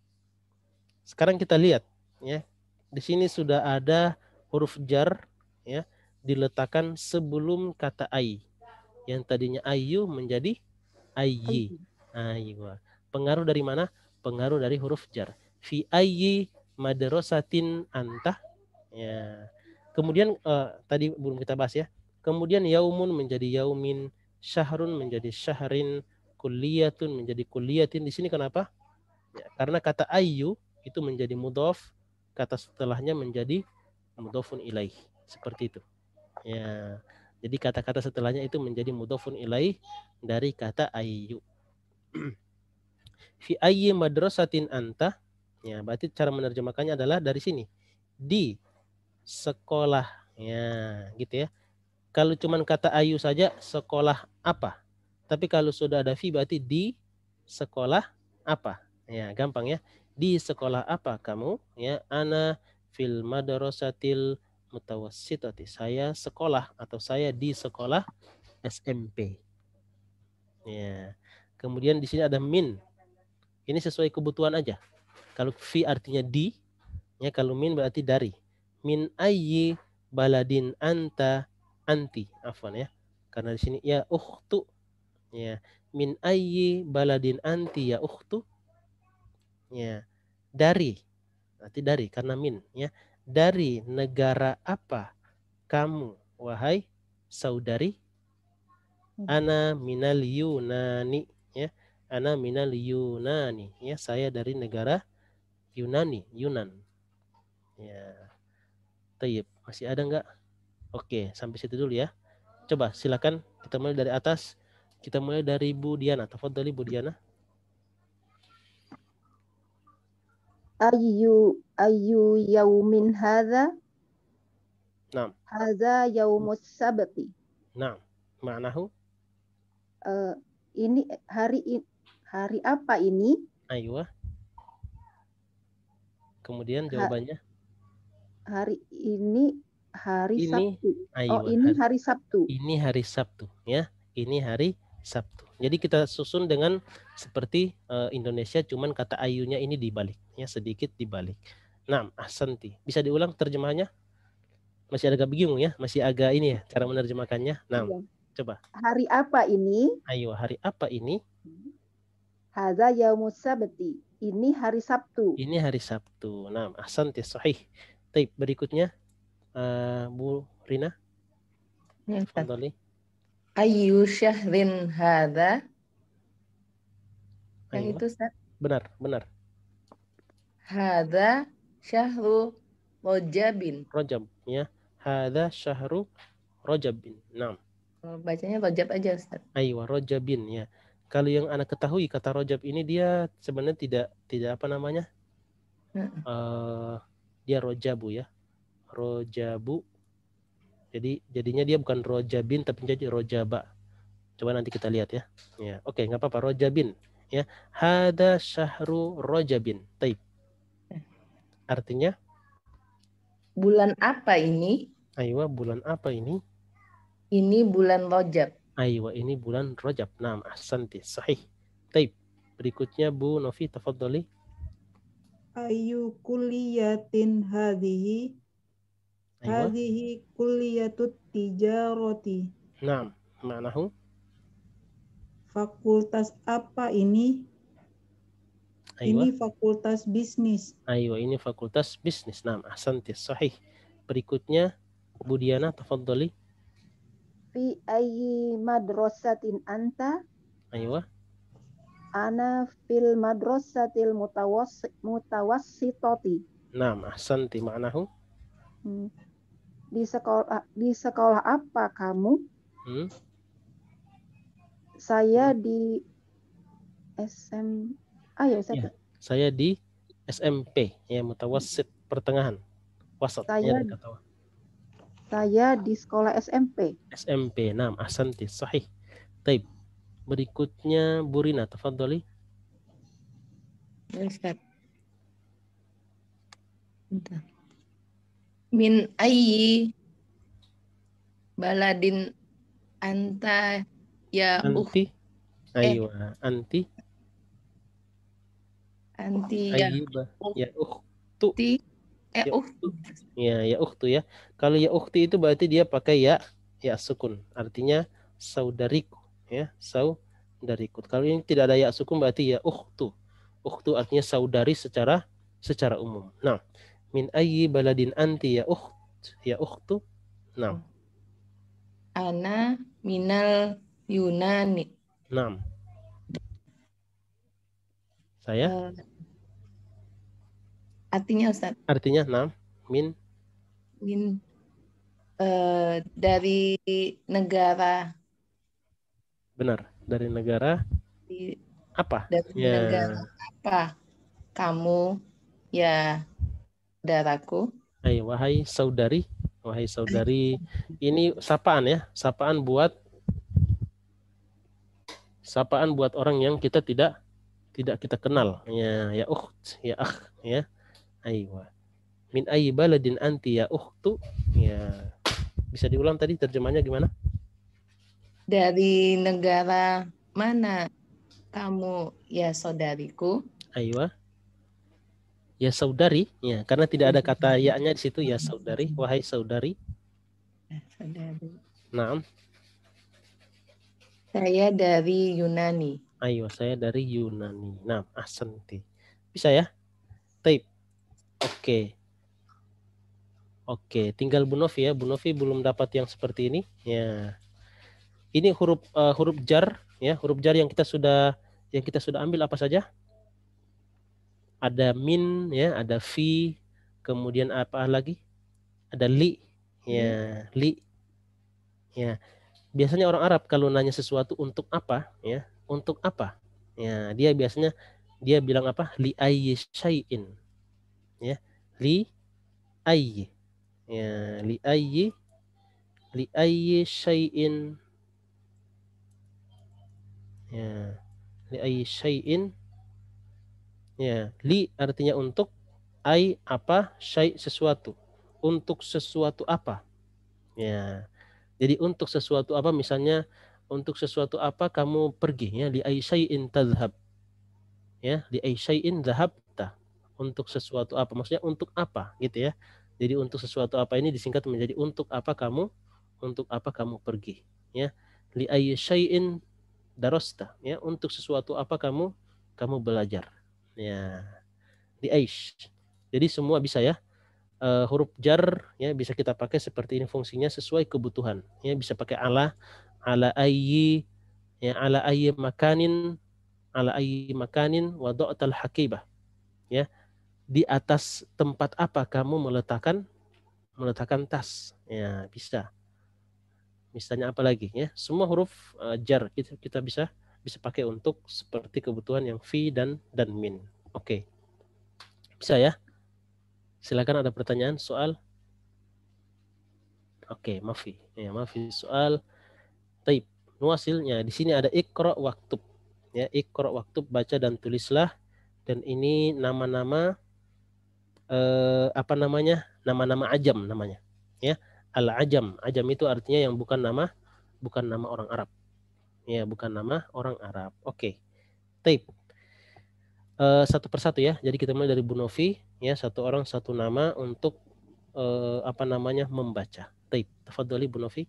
Sekarang kita lihat ya. Di sini sudah ada huruf jar ya diletakkan sebelum kata ay. Yang tadinya ayu menjadi ayyi. Aywa. Pengaruh dari mana? Pengaruh dari huruf jar. Fi ayyi madrasatin anta. Ya. Kemudian tadi belum kita bahas ya. Kemudian yaumun menjadi yaumin, syahrun menjadi syahrin, kulliyatun menjadi kulliyatin. Di sini kenapa? Ya, karena kata ayyu itu menjadi mudhof, kata setelahnya menjadi mudhofun ilaih. Seperti itu. Ya. Jadi kata-kata setelahnya itu menjadi mudhofun ilaih dari kata ayyu. Fi ayyi madrasatin anta. Ya, berarti cara menerjemahkannya adalah dari sini. Di sekolah. Ya, gitu ya. Kalau cuman kata ayu saja, sekolah apa? Tapi kalau sudah ada fi berarti di sekolah apa? Ya, gampang ya. Di sekolah apa kamu? Ya, ana fil madrasatil mutawassitati. Saya sekolah atau saya di sekolah SMP. Ya. Kemudian di sini ada min. Ini sesuai kebutuhan aja. Kalau fi artinya di, ya kalau min berarti dari. Min ayyi baladin anta anti, afwan ya. Karena di sini ya ukhtu. Ya. Min ayyi baladin anti ya ukhtu. Ya. Dari. Berarti dari karena min ya. Dari negara apa kamu wahai saudari? Ana minal Yunani ya. Ana minal Yunani ya. Saya dari negara Yunani, Yunan. Ya. Tayyib. Masih ada enggak? Oke, sampai situ dulu ya. Coba silakan kita mulai dari atas. Kita mulai dari Bu Diana. Tafadhali Bu Diana. Ayyu yaumin hadza? Naam. Hadza yaumus sabti. Naam. Ma'nahu? Ini hari apa ini? Aywa. Kemudian jawabannya? Hari ini hari Sabtu. Aywa, ini hari Sabtu. Ini hari Sabtu ya. Ini hari Sabtu. Jadi kita susun dengan seperti Indonesia, cuman kata ayunya ini dibalik ya, sedikit dibalik. Naam, ahsanti. Bisa diulang terjemahannya? Masih agak bingung ya, masih agak ini ya cara menerjemahkannya. Naam. Iya. Coba. Hari apa ini? Ayo, hari apa ini? Hadza yaumus sabti. Ini hari Sabtu. Ini hari Sabtu. Naam, ahsanti, sahih. Baik, berikutnya Bu Rina. Ya, Tafadhali. Ayyu syahrin hadza. Yang Aywa. itu Ustaz. Benar, benar. Hadza syahru Rajabin. Rajab, ya. Hadza syahru Rajabin. Naam. Bacanya Rajab aja Ustaz. Aywa, Rajabin, ya. Kalau yang anak ketahui kata Rajab ini dia sebenarnya tidak apa namanya? Dia Rojabu, ya. Rojabu. Jadi jadinya dia bukan Rojabin tapi jadi Rojaba. Coba nanti kita lihat ya. Ya, oke, nggak apa-apa. Rojabin, ya. Hada syahru Rojabin. Taib. Artinya, Bulan apa ini? aywa, bulan apa ini? Ini bulan Rajab. Aywa, ini bulan Rajab. Naam, ahsanti. Sahih. Taib. Berikutnya Bu Novi, tafadhali. Ayu kulliyatin hadhihi. Aywa. Hadhihi kulliyatut tijarati. Naam, ma'nahu. Fakultas apa ini? Aywa. Ini fakultas bisnis. Aywa, ini fakultas bisnis. Naam, ahsanti. Sahih. Berikutnya Bu Diana, tafadhali. Fi ayyi madrasatin anta? Aywa. Ana fil madrasatil mutawassitati. Naam, ahsanti. Ma'nahu. Di sekolah apa kamu? Saya di ya, saya di SMP, ya, mutawassit, pertengahan. Wasat, ya, saya di sekolah SMP. SMP, naam, ahsanti, sahih. Taib. Berikutnya Bu Rina, tafadhali. Ustaz. Min ayyi baladin anta ya Anti. Aywa, anti. Anti ya ya ukhtu. Ya ukhtu. Ya ukhtu, ya. Kalau ya ukhti itu berarti dia pakai ya sukun. Artinya saudariku, ya, saudariku. Kalau ini tidak ada ya sukun berarti ya ukhtu. Ukhtu artinya saudari secara umum. Nah, min ayyi baladin anti ya ukhtu. Nah. Ana minal Yunani. Naam. Saya? Artinya Ustaz? Artinya naam. Min dari negara. Benar. Dari negara apa? Dari negara apa? Kamu, ya, saudaraku. Hai, wahai saudari. Wahai saudari. Ini sapaan, ya. Sapaan buat orang yang kita tidak kita kenal. Ya ukht, ya akh, ya. Aywa. Min ayyi baladin anti ya ukhtu. Ya. Bisa diulang tadi terjemahnya gimana? Dari negara mana kamu, ya saudariku? Aywa. Ya saudari, ya, karena tidak ada kata ya-nya di situ, ya saudari, wahai saudari. Saudari. Naam. Saya dari Yunani. Ayo, saya dari Yunani. Nah, ahsanti. Bisa ya? Taib. Oke, tinggal Bu Novi, ya. Bu Novi belum dapat yang seperti ini. Ya. Ini huruf jar, ya. Huruf jar yang kita sudah ambil apa saja? Ada min, ya, ada fi, kemudian apa lagi? Ada li. Ya, li. Ya. Biasanya orang Arab kalau nanya sesuatu untuk apa, ya, untuk apa, ya, dia biasanya bilang apa? Li ayyi syai'in, ya, li ayyi, ya, li ayyi syai'in, ya, li ayyi syai'in, ya, li artinya untuk, ay apa, syai sesuatu, untuk sesuatu apa, ya. Jadi untuk sesuatu apa, misalnya untuk sesuatu apa kamu pergi, ya, li ay syai'in tadhhab. Ya, li ay syai'in dhahabta. Untuk sesuatu apa, maksudnya untuk apa gitu, ya. Jadi untuk sesuatu apa ini disingkat menjadi untuk apa kamu pergi, ya. Li ay syai'in darasta, ya, untuk sesuatu apa kamu belajar. Ya. Li aish. Jadi semua bisa, ya. Huruf jar, ya, bisa kita pakai seperti ini fungsinya sesuai kebutuhan, ya, bisa pakai ala ala ayyi ala ayyi makanin wada'tal hakibah. Ya, di atas tempat apa kamu meletakkan tas. Ya, bisa. Misalnya apa lagi ya? Semua huruf jar kita bisa pakai untuk seperti kebutuhan yang fi dan min. Oke. Bisa ya? Silakan ada pertanyaan, soal? Oke, maafi. Ya, maafi soal. Taib. Nuasilnya di sini ada iqra waktub. Ya, iqra waktub, baca dan tulislah. Dan ini nama-nama apa namanya? Nama-nama ajam namanya. Ya, al-ajam. Ajam itu artinya yang bukan nama orang Arab. Ya, bukan nama orang Arab. Oke. Taib. Satu persatu ya. Jadi kita mulai dari Bu Novi, ya, satu orang satu nama untuk apa namanya? Membaca. Taib. Tafadhali Bu Novi.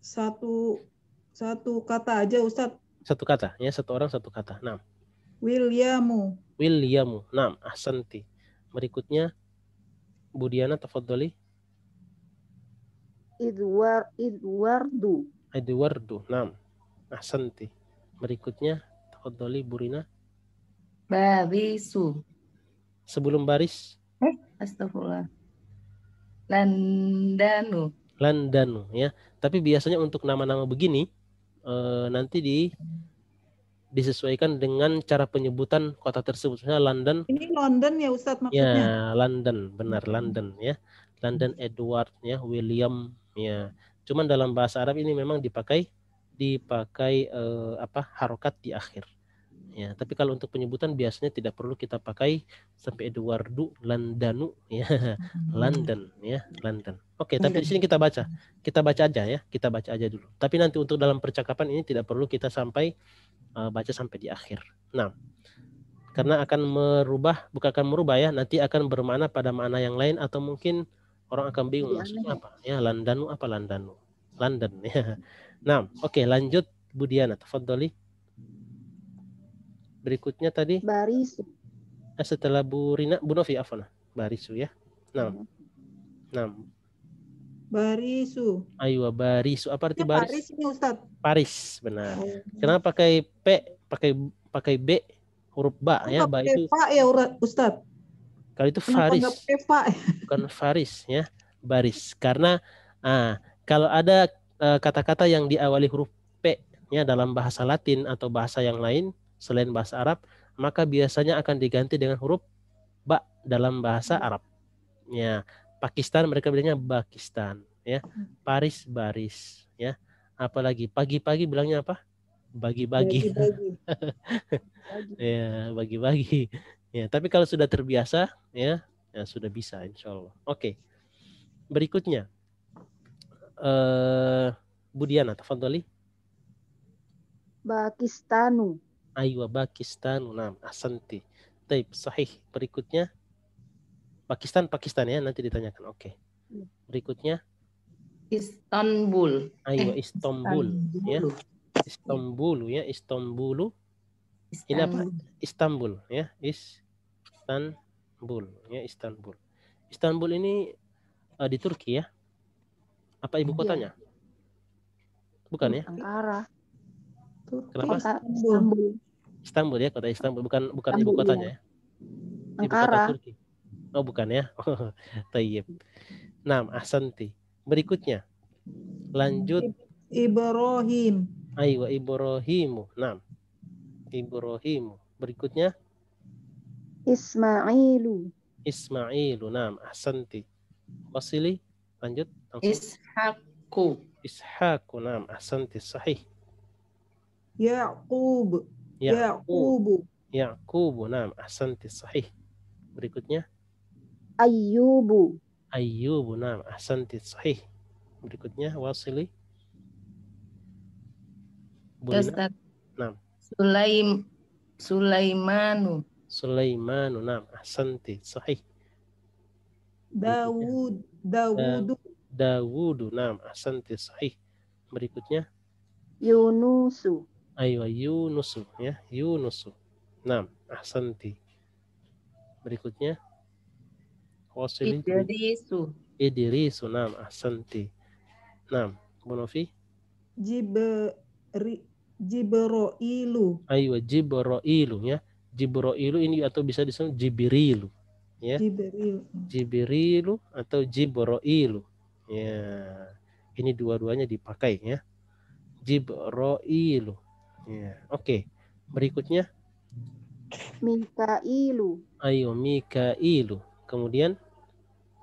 Satu kata aja Ustadz. Satu kata ya, satu orang satu kata. Nah. Williamu. Nah, ahsanti. Berikutnya Bu Diana, tafadhali. Edwardu. Nah, ahsanti. Berikutnya tafadhali Bu Rina. Barisu. Sebelum baris. Astagfirullah. Landanu ya. Tapi biasanya untuk nama-nama begini nanti disesuaikan dengan cara penyebutan kota tersebut. Misalnya London. Ini London ya Ustadz maksudnya? Ya, London, benar, London ya. London Edward ya, William ya. Cuman dalam bahasa Arab ini memang dipakai harokat di akhir. Ya, tapi kalau untuk penyebutan biasanya tidak perlu kita pakai sampai Edwardu, Landanu ya. London ya, London. Oke, tapi di sini kita baca aja ya, kita baca aja dulu. Tapi nanti untuk dalam percakapan ini tidak perlu kita sampai baca sampai di akhir. Nah, karena akan merubah ya, nanti akan bermakna pada makna yang lain atau mungkin orang akan bingung maksudnya apa ya. Landanu apa London ya. Nah, oke, lanjut Bu Diana, tafadhali. Berikutnya tadi Barisu. Setelah Bu Rina, Bu Novi afwan. Barisu ya. Nah. Barisu. Ayo, barisu. Apa arti baris? Paris ini Ustadz. Paris, benar. Kenapa pakai P, pakai B, huruf ba ya? Ba itu Pak ya Ustadz. Kalau itu faris. Bukan faris ya. Baris. Karena kalau ada kata-kata yang diawali huruf P ya dalam bahasa Latin atau bahasa yang lain selain bahasa Arab, maka biasanya akan diganti dengan huruf ba dalam bahasa Arab. Ya, Pakistan mereka bilangnya Pakistan ya. Paris baris ya. Apalagi pagi-pagi bilangnya apa? Bagi-bagi. Ya, bagi-bagi. Ya, tapi kalau sudah terbiasa ya sudah bisa insyaallah. Oke. Berikutnya Bu Diana, tafadhali. Pakistanu. Aywa, Pakistanu. Nah, ahsanti. Taib, sahih. Berikutnya Pakistan ya, nanti ditanyakan. Oke. Berikutnya Istanbul. Aywa, Istanbul. Ya. Istanbul ya, Istanbulu. Ini apa? Istanbul ya, Istanbul ya, Istanbul. Istanbul ini di Turki ya. Apa ibu kotanya? Bukan ya? Ankara. Kenapa? Istanbul ya, kota Istanbul, bukan ibu kotanya ya. Ankara. Ibu kota Turki. Oh, bukan ya. Tayyib. Nah, ahsanti. Berikutnya. Lanjut. Ibrahim. Aywa, Ibrahimu. Nah. Ibrahimu. Berikutnya. Ismailu. Nah, ahsanti. Wasili. Lanjut. Ishaqu. Nah, ahsanti, sahih. Ya'qub. Nah, ahsanti, sahih. Berikutnya. Ayyubu. Nah, ahsanti, sahih. Berikutnya, wasili. Ustaz. Nah. Sulaimanu. Nah, ahsanti, sahih. Dawudu, nah, ahsanti, sahih. Berikutnya. Yunusu. Aywa, Yunusu ya, Yunusu. Nah, ahsanti. Berikutnya. Wasili. Idrisu. Nah, ahsanti. Nah, Bu Novi. Jibroilu. Ayo Jibrailu ya. Jibrailu ini atau bisa disebut Jibrilu ya. Jibril. Jibrilu atau Jibrailu. Ya. Ini dua-duanya dipakai ya. Jibrailu. Ya. Oke. Berikutnya Mikailu. ayo Mikailu. Kemudian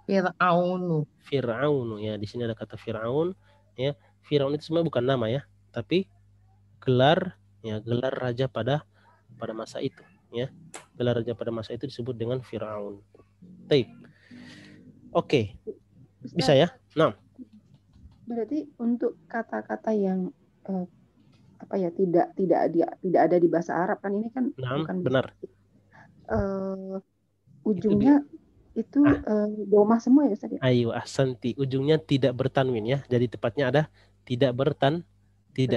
Fir'aunu. Fir'aun ya. Di sini ada kata Fir'aun ya. Fir'aun itu sebenarnya bukan nama ya, tapi gelar ya, gelar raja pada masa itu ya. Gelar raja pada masa itu disebut dengan Fir'aun. Baik. Oke. Bisa ya? Nah, Berarti untuk kata-kata yang tidak ada di bahasa Arab kan ini kan nah bukan benar. Ujungnya itu domah semua ya Ustaz ya? Ayo ahsanti. Ujungnya tidak bertanwin ya. Jadi tepatnya ada tidak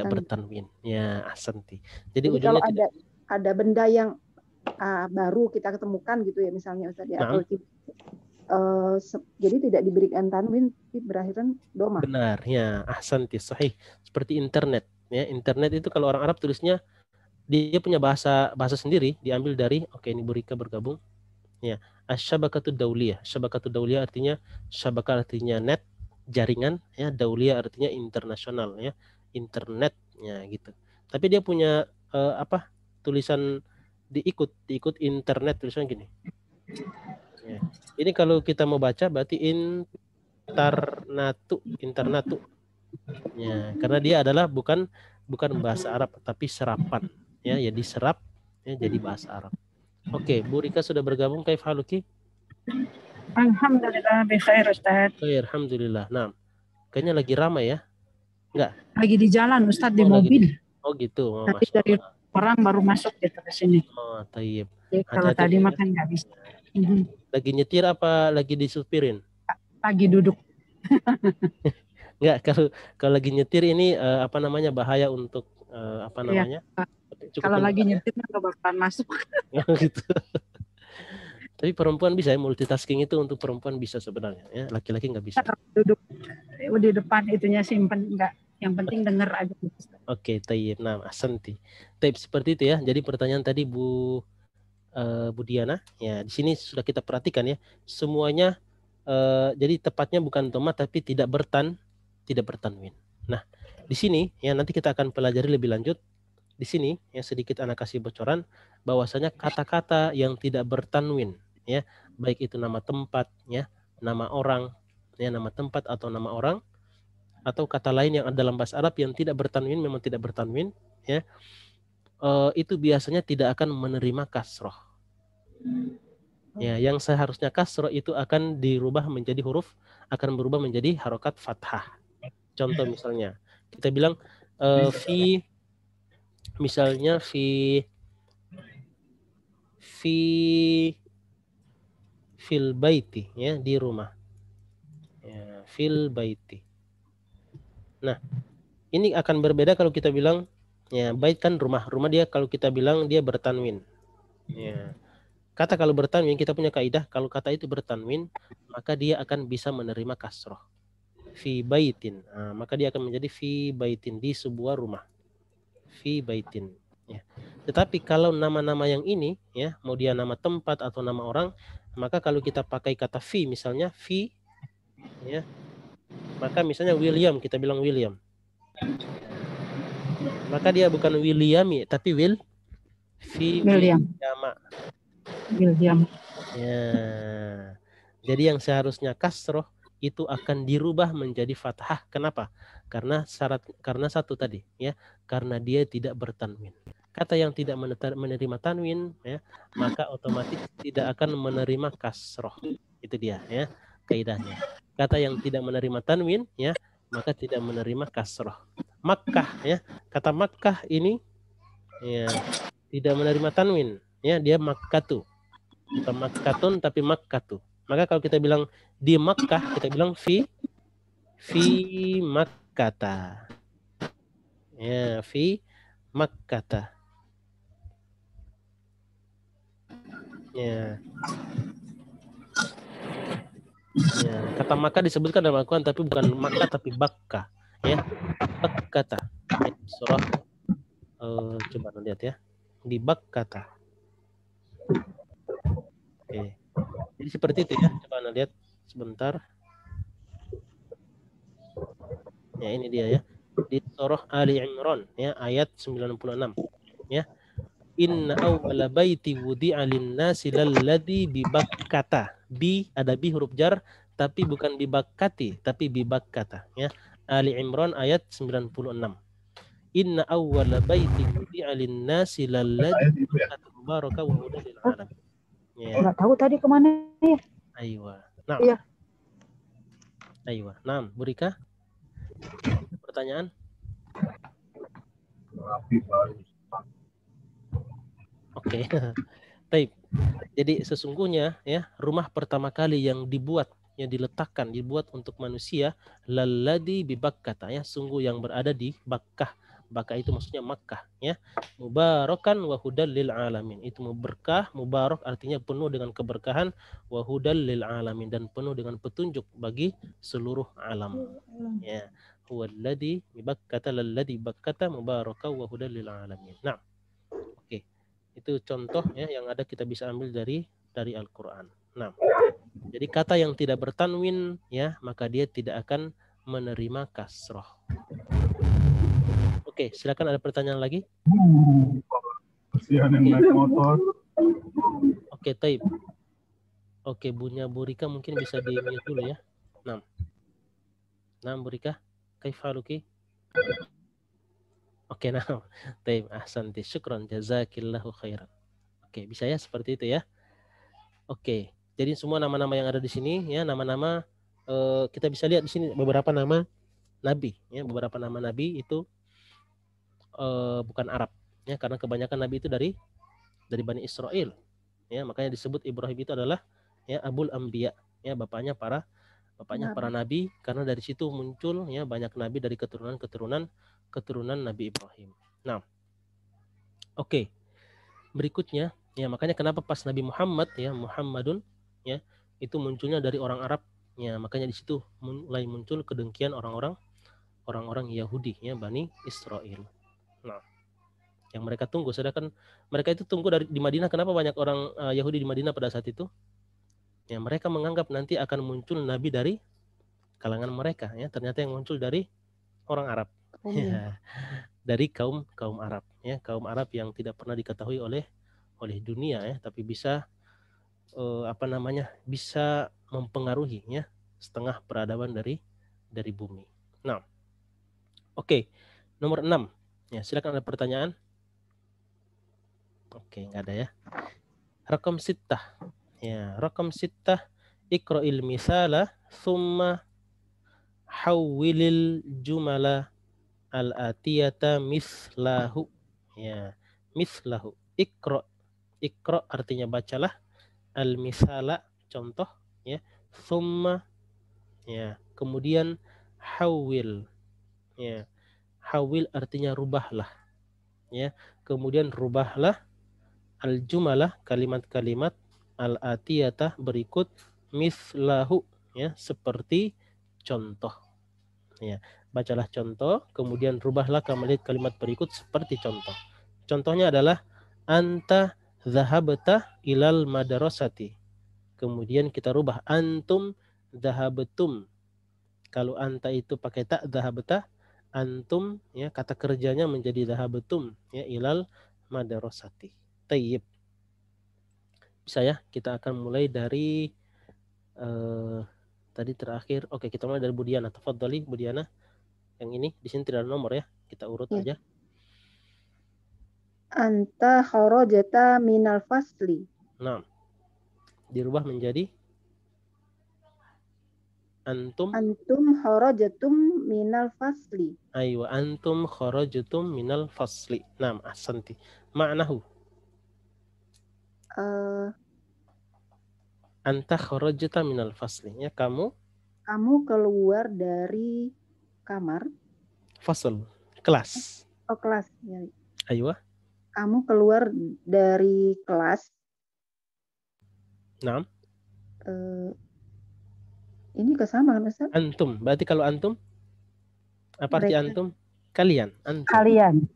bertanwin. Ya, ahsanti. Jadi ujungnya kalau ada benda yang baru kita ketemukan gitu ya misalnya Ustaz ya, atau jadi tidak diberikan tanwin tapi berakhiran domah. Benar ya, ahsanti sahih. Seperti internet ya. Internet itu kalau orang Arab tulisnya dia punya bahasa sendiri, diambil dari ini Bu Rika bergabung. Ya, asyabakatud dauliyah. Syabakatud dauliyah artinya syabakah artinya net, jaringan ya, dauliyah artinya internasional ya, internet ya gitu. Tapi dia punya tulisan diikut internet tulisannya gini. Ya. Ini kalau kita mau baca berarti internatu. Ya, karena dia adalah bukan bahasa Arab tapi serapan ya, ya diserap ya jadi bahasa Arab. Oke, Bu Rika sudah bergabung. Kaif haluki? Alhamdulillah bikhair Ustaz. Khair, alhamdulillah. Nah, kayaknya lagi ramai ya? Enggak? Lagi di jalan Ustaz, di mobil. Oh gitu. Tadi dari orang baru masuk gitu ke sini. Oh, tayyib. Jadi kalau tadi makan nggak bisa. Lagi nyetir apa lagi disupirin? Lagi duduk. Enggak, kalau lagi nyetir ini bahaya untuk Ya. Kalau lagi nyetir nggak bakalan masuk. Gitu. Tapi perempuan bisa ya, multitasking itu untuk perempuan bisa sebenarnya ya, laki-laki nggak bisa. Duduk di depan itunya simpen enggak, yang penting denger aja. Oke, tayyib. Nah, ahsanti. Tayyib seperti itu ya. Jadi pertanyaan tadi Bu Diana ya, di sini sudah kita perhatikan ya, semuanya jadi tepatnya bukan dhamma tapi tidak bertanwin. Nah, di sini ya nanti kita akan pelajari lebih lanjut. Di sini ya sedikit anak kasih bocoran bahwasanya kata-kata yang tidak bertanwin ya, baik itu nama tempat ya, nama orang ya, nama tempat atau nama orang, atau kata lain yang ada dalam bahasa Arab yang tidak bertanwin, memang tidak bertanwin ya, itu biasanya tidak akan menerima kasroh ya, yang seharusnya kasroh itu akan berubah menjadi harokat fathah. Contoh misalnya kita bilang misalnya fil baiti ya, di rumah ya, fil baiti. Nah, ini akan berbeda kalau kita bilang ya, bait kan rumah dia, kalau kita bilang dia bertanwin ya. Kata kalau bertanwin kita punya kaidah, kalau kata itu bertanwin maka dia akan bisa menerima kasroh. Fi baitin, maka dia akan menjadi fi baitin, di sebuah rumah. Fi baitin ya. Tetapi kalau nama-nama yang ini ya, mau dia nama tempat atau nama orang, maka kalau kita pakai kata fi, misalnya fi ya, maka misalnya William, kita bilang William, maka dia bukan Williami tapi William ya. Jadi yang seharusnya kasroh itu akan dirubah menjadi fathah. Kenapa? Karena satu tadi ya, karena dia tidak bertanwin. Kata yang tidak menerima tanwin ya, maka otomatis tidak akan menerima kasroh. Itu dia ya kaidahnya. Kata yang tidak menerima tanwin ya, maka tidak menerima kasroh. Makkah ya, kata Makkah ini ya tidak menerima tanwin ya, dia makkatu, bukan makkatun tapi makkatu. Maka kalau kita bilang di Makkah, kita bilang fi Makkata ya, fi Makkata ya. Ya, kata Makkah disebutkan dalam Al-Quran tapi bukan Makkah tapi Bakka ya. Bakkata. Surah coba lihat ya. Di Bakkata. Oke. Jadi seperti itu ya. Coba Anda lihat sebentar. Ya, ini dia ya. Di surah Ali Imran ya, ayat 96 ya. Inna awwala baiti wudi'a lin-nasi lalladzi bi Bakkata. Bi ada bi huruf jar tapi bukan bi Bakkati tapi bi Bakkata ya. Ali Imran ayat 96. Inna awwala baiti wudi'a lin-nasi lalladzi bi Bakkata mubaraka wa hudan lil alamin. Ya. Nggak tahu tadi kemana ya. Aywa. Nah. Iya. Aywa. Nah, Bu Rika. Pertanyaan? Oke. Baik. Jadi sesungguhnya ya, rumah pertama kali yang dibuat, yang dibuat untuk manusia, lalladzi bi Bakkah ya, sungguh yang berada di Bakkah. Bakkah itu maksudnya Makkah ya. Mubarakan wa hudal lil alamin. Itu berkah, mubarak artinya penuh dengan keberkahan, wa hudal lil alamin dan penuh dengan petunjuk bagi seluruh alam. Ya. Huwallazi bi Bakkah lalladzi Bakkah mubarakan wa hudal lil alamin. Nah. Oke. Itu contoh ya yang ada kita bisa ambil dari Al-Qur'an. Nah, jadi kata yang tidak bertanwin ya, maka dia tidak akan menerima kasroh. Oke, silakan ada pertanyaan lagi? Kasihan yang naik motor. Oke, taib. Oke, Bunya Bu Rika mungkin bisa di-mute dulu ya. Nah, Bu Rika, kaifaluki? Oke, nah. Taib, ahsanti. Syukran, jazakillahu khairan. Oke, bisa ya seperti itu ya. Oke, jadi semua nama-nama yang ada di sini ya, nama-nama kita bisa lihat di sini beberapa nama nabi ya, beberapa nama nabi itu bukan Arab ya, karena kebanyakan nabi itu dari Bani Israel ya, makanya disebut Ibrahim itu adalah ya Abul Anbiya ya, bapaknya para nabi, karena dari situ muncul ya banyak nabi dari keturunan Nabi Ibrahim. Nah, oke. Berikutnya ya, makanya kenapa pas Nabi Muhammad ya, Muhammadun ya, itu munculnya dari orang Arab ya, makanya di situ mulai muncul kedengkian orang-orang Yahudi ya, Bani Israel. Nah, yang mereka tunggu, sedangkan mereka itu tunggu di Madinah. Kenapa banyak orang Yahudi di Madinah pada saat itu? Ya, mereka menganggap nanti akan muncul nabi dari kalangan mereka ya, ternyata yang muncul dari orang Arab. Ya, dari kaum Arab ya, kaum Arab yang tidak pernah diketahui oleh dunia ya, tapi bisa bisa mempengaruhi ya setengah peradaban dari bumi. Nah, oke. Nomor 6 ya, silakan ada pertanyaan. Oke, nggak ada ya. Rakam sittah ya, rakam sittah, iqra'il misala thumma hawwilil jumala al-atiyata mislahu ya, mislahu. Iqra artinya bacalah, al-misala contoh ya, thumma ya, kemudian hawil ya, hawil artinya rubahlah ya, kemudian rubahlah al-jumalah kalimat-kalimat al-atiyata berikut mislahu ya, seperti contoh ya, bacalah contoh kemudian rubahlah kalimat berikut seperti contoh. Contohnya adalah anta zahabta ilal madrasati. Kemudian kita rubah antum zahabtum. Kalau anta itu pakai tak zahabta, antum ya kata kerjanya menjadi zahabtum ya ilal madrasati. Tayyib. Bisa ya, kita akan mulai dari tadi terakhir. Oke, kita mulai dari Budiana. Tafadhali Budiana. Yang ini di sini tidak ada nomor ya. Kita urut aja. Anta kharajata minal fasli. Nah, dirubah menjadi antum kharajatum minal fasli. Aywa, antum kharajatum minal fasli. Naam, ahsanti. Ma'nahu anta kharajta minal fasli ya, kamu keluar dari kamar. Fasl, kelas. Oh, kelas ya. Aywa. Kamu keluar dari kelas. Naam. Ini kesama kan Ustaz? Antum, berarti kalau antum apa arti antum? Kalian, antum. Kalian.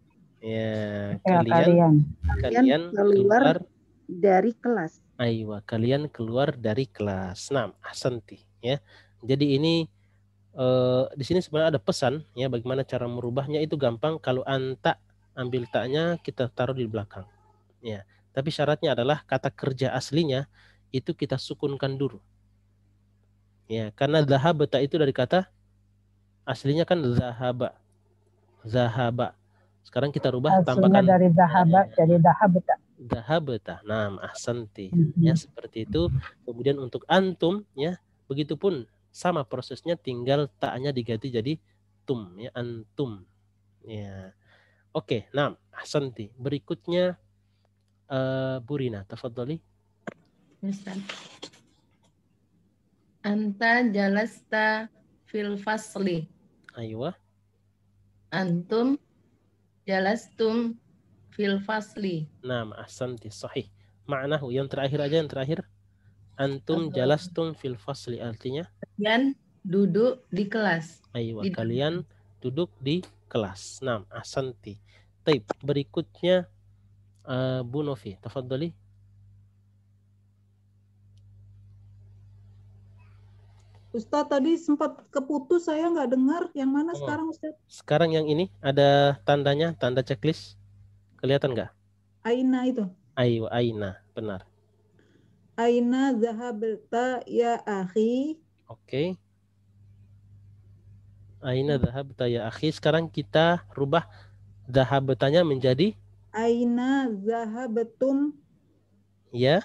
Ya, Ya, kalian Kalian keluar keluar. dari kelas. Aywa, kalian keluar dari kelas. Nah, ahsanti ya. Jadi ini di sini sebenarnya ada pesan ya, bagaimana cara merubahnya itu gampang. Kalau anta ambil taknya kita taruh di belakang. Ya. Tapi syaratnya adalah kata kerja aslinya itu kita sukunkan dulu. Ya, karena zahabata itu dari kata aslinya kan zahaba. Zahaba. Sekarang kita rubah Aslinya tambahkan dari zahabat jadi dahabata. zahabata. Nah, ahsanti. Ya, seperti itu. Kemudian untuk antum ya, begitupun sama prosesnya, tinggal taknya diganti jadi tum ya, antum. Ya. Oke, nah, ahsanti. Berikutnya Burina, tafadhali. Ustaz. Anta jalasta fil fasli. Aywa. Antum jalastum fil fasli. Nah, ahsanti, sahih. Ma'nahu yang terakhir aja, yang terakhir. Antum jalastum fil fasli, artinya Kalian duduk di kelas. aywa, Di kalian duduk di kelas. Nah, ahsanti. Taib, berikutnya Bu Novi, tafadhali. Ustadz tadi sempat keputus, saya nggak dengar. Yang mana Oh. sekarang Ustadz? Sekarang yang ini ada tandanya, tanda checklist. Kelihatan nggak? Aina itu. Aywa, aina, benar. Aina zahabta ya akhi. Oke. Aina dhahabta ya akhi. Sekarang kita rubah dhahabtanya menjadi Aina zahabtum ya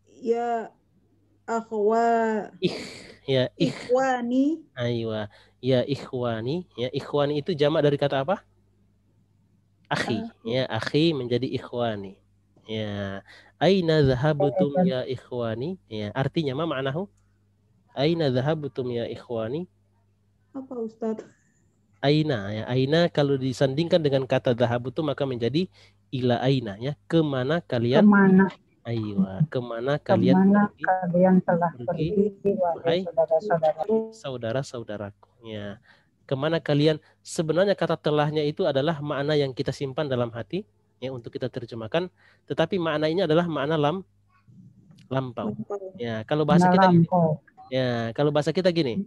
ya akhwa ya ikhwani. aywa, ya ikhwani. Ya, ikhwani itu jamak dari kata apa? Akhi. Ya, akhi menjadi ikhwani. Ya, aina dhahabtum ya ikhwani. Ya, artinya ma ma'nahu? Aina dhahabtum ya ikhwani. Apa Ustadz? Aina ya, aina kalau disandingkan dengan kata dhahabutu maka menjadi ila aina ya, kemana kalian Kemana? aywa, kemana kalian Kemana pergi, kalian telah pergi, pergi, wahai wahai saudara-saudara? saudara-saudaraku ya. Kemana kalian, sebenarnya kata telahnya itu adalah makna yang kita simpan dalam hati ya untuk kita terjemahkan, tetapi makna ini adalah makna lampau ya. Kalau bahasa kita gini, ya kalau bahasa kita gini,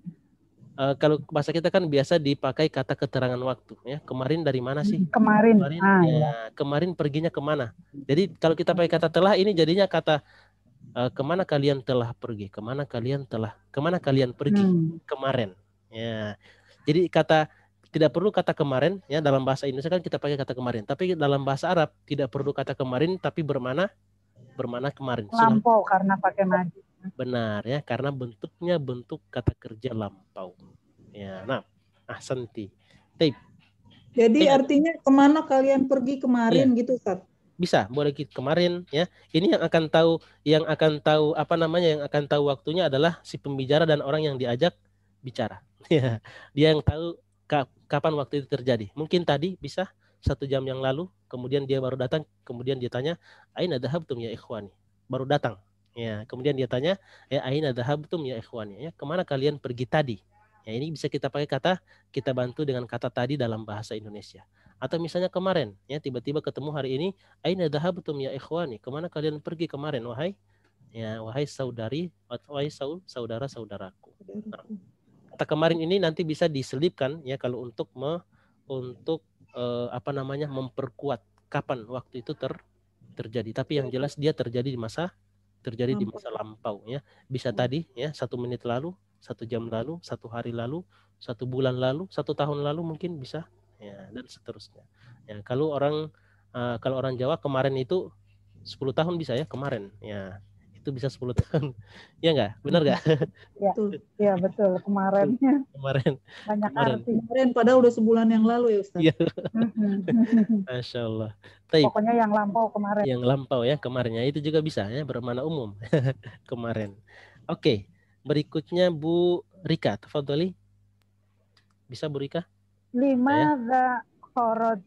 kalau bahasa kita kan biasa dipakai kata keterangan waktu ya. Kemarin dari mana sih? Kemarin. Ya, kemarin perginya kemana? Jadi kalau kita pakai kata telah, ini jadinya kata kemana kalian telah pergi? Kemana kalian pergi kemarin? Ya. Jadi tidak perlu kata kemarin ya, dalam bahasa Indonesia kan kita pakai kata kemarin. Tapi dalam bahasa Arab tidak perlu kata kemarin, tapi bermana kemarin. Lampau karena pakai madi. Benar ya, karena bentuknya bentuk kata kerja lampau. Ya, nah, ahsanti. Taib. Jadi artinya kemana kalian pergi kemarin gitu Ustadz? Bisa, boleh kemarin ya. Ini yang akan tahu apa namanya, yang akan tahu waktunya adalah si pembicara dan orang yang diajak bicara. Ya, dia yang tahu kapan waktu itu terjadi. Mungkin tadi bisa 1 jam yang lalu, kemudian dia baru datang, kemudian dia tanya, aina dhahabtum ya ikhwani? Baru datang. Ya, kemudian dia tanya, ya aina dhahabtum ya ikhwani? Ya, kemana kalian pergi tadi? Ya, ini bisa kita pakai kita bantu dengan kata tadi dalam bahasa Indonesia. Atau misalnya kemarin, ya tiba-tiba ketemu hari ini, aina dhahabtum ya ikhwani? Kemana kalian pergi kemarin, wahai saudari, wahai saudara-saudaraku. Nah, kata kemarin ini nanti bisa diselipkan ya kalau untuk memperkuat kapan waktu itu terjadi. Tapi yang jelas dia terjadi di masa lampau ya. Bisa tadi ya, 1 menit lalu, 1 jam lalu, 1 hari lalu, 1 bulan lalu, 1 tahun lalu mungkin bisa ya, dan seterusnya. Ya, kalau orang Jawa kemarin itu 10 tahun bisa ya, kemarin ya. Itu bisa 10 tahun. Ya enggak? Benar enggak? Ya, betul. Kemarinnya. Kemarin. Banyak arti. Kemarin padahal udah sebulan yang lalu ya Ustaz. Iya. Masya Allah. Taib. Pokoknya yang lampau kemarin. Yang lampau ya, kemarinnya itu juga bisa ya, bermakna umum. Kemarin. Oke. Berikutnya Bu Rika, tafadhali. Bisa Bu Rika? Limadza kharaj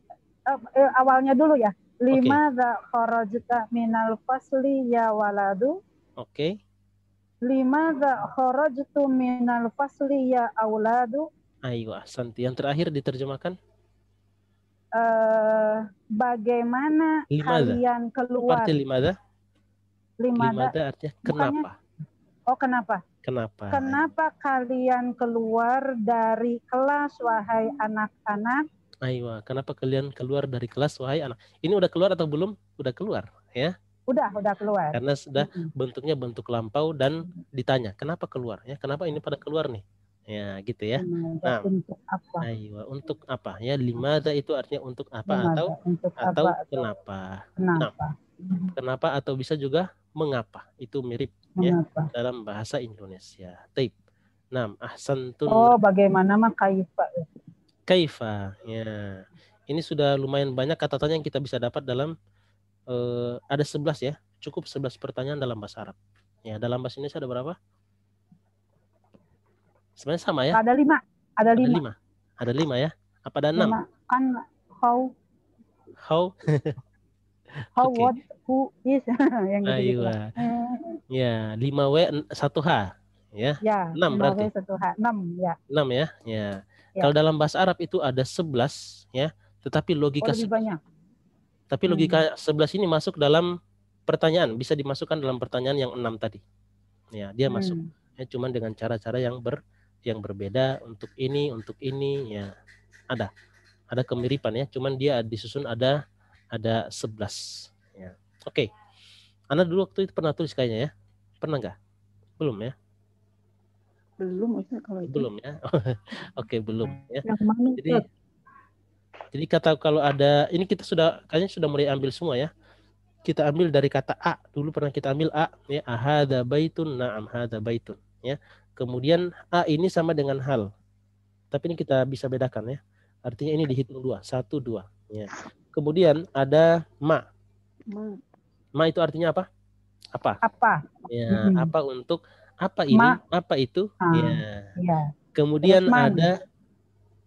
awalnya dulu ya. Limadza kharajta minal fasli ya waladu? Oke. Limadza kharajtu minal fasli ya auladu? Ayo, ahsanti. Yang terakhir diterjemahkan. bagaimana Limada. kalian keluar? Arti limada? Limada. Limada artinya kenapa? Oh, kenapa? Kenapa? Kenapa kalian keluar dari kelas, wahai anak-anak? Aywa, kenapa kalian keluar dari kelas, wahai anak? Ini udah keluar atau belum? Udah keluar, ya? Udah keluar. Karena sudah bentuknya bentuk lampau dan ditanya, kenapa keluar? Ya, kenapa ini pada keluar nih? Ya, gitu ya. Nah, untuk apa? aywa, untuk apa? Ya, limada itu artinya untuk apa Limada, atau apa, kenapa? Kenapa? Nah, kenapa atau bisa juga mengapa? Itu mirip Mengapa? ya dalam bahasa Indonesia. Taib. Nah, ahsantun. Oh, bagaimana mah kaifa? Kaifa. Ya. Ini sudah lumayan banyak kata-kata yang kita bisa dapat dalam ada 11 ya. Cukup 11 pertanyaan dalam bahasa Arab. Ya, dalam bahasa Indonesia ada berapa? Sebenarnya sama ya? Ada 5. Ada 5. Ada 5 ya? Apa ada 6? Kan how, okay. what, who is yang gitu. Ya, 5W 1H ya. Ya, 6 berarti. 1H 6 ya. 6 ya. Ya. Kalau dalam bahasa Arab itu ada 11 ya, tetapi logika lebih banyak. Tapi logika 11 ini masuk dalam pertanyaan, bisa dimasukkan dalam pertanyaan yang 6 tadi. Ya, dia masuk. Ya, cuman dengan cara-cara yang berbeda untuk ini ya. Ada kemiripan ya, cuman dia disusun ada 11 ya. Oke. Anda dulu waktu itu pernah tulis kayaknya ya? Pernah nggak? Belum ya? Belum, kalau itu. Belum ya. Oke, belum ya. Yang mana? Jadi kata kalau ada, ini kita kayaknya sudah mulai ambil semua ya. Kita ambil dari kata a, dulu pernah kita ambil a ya, ahada baitun, na'am hada baitun ya. Kemudian a ini sama dengan hal. Tapi ini kita bisa bedakan ya. Artinya ini dihitung 2, 1 2 ya. Kemudian ada ma. Ma itu artinya apa? Apa? Ya, apa untuk apa ini? Apa itu? Ya. Kemudian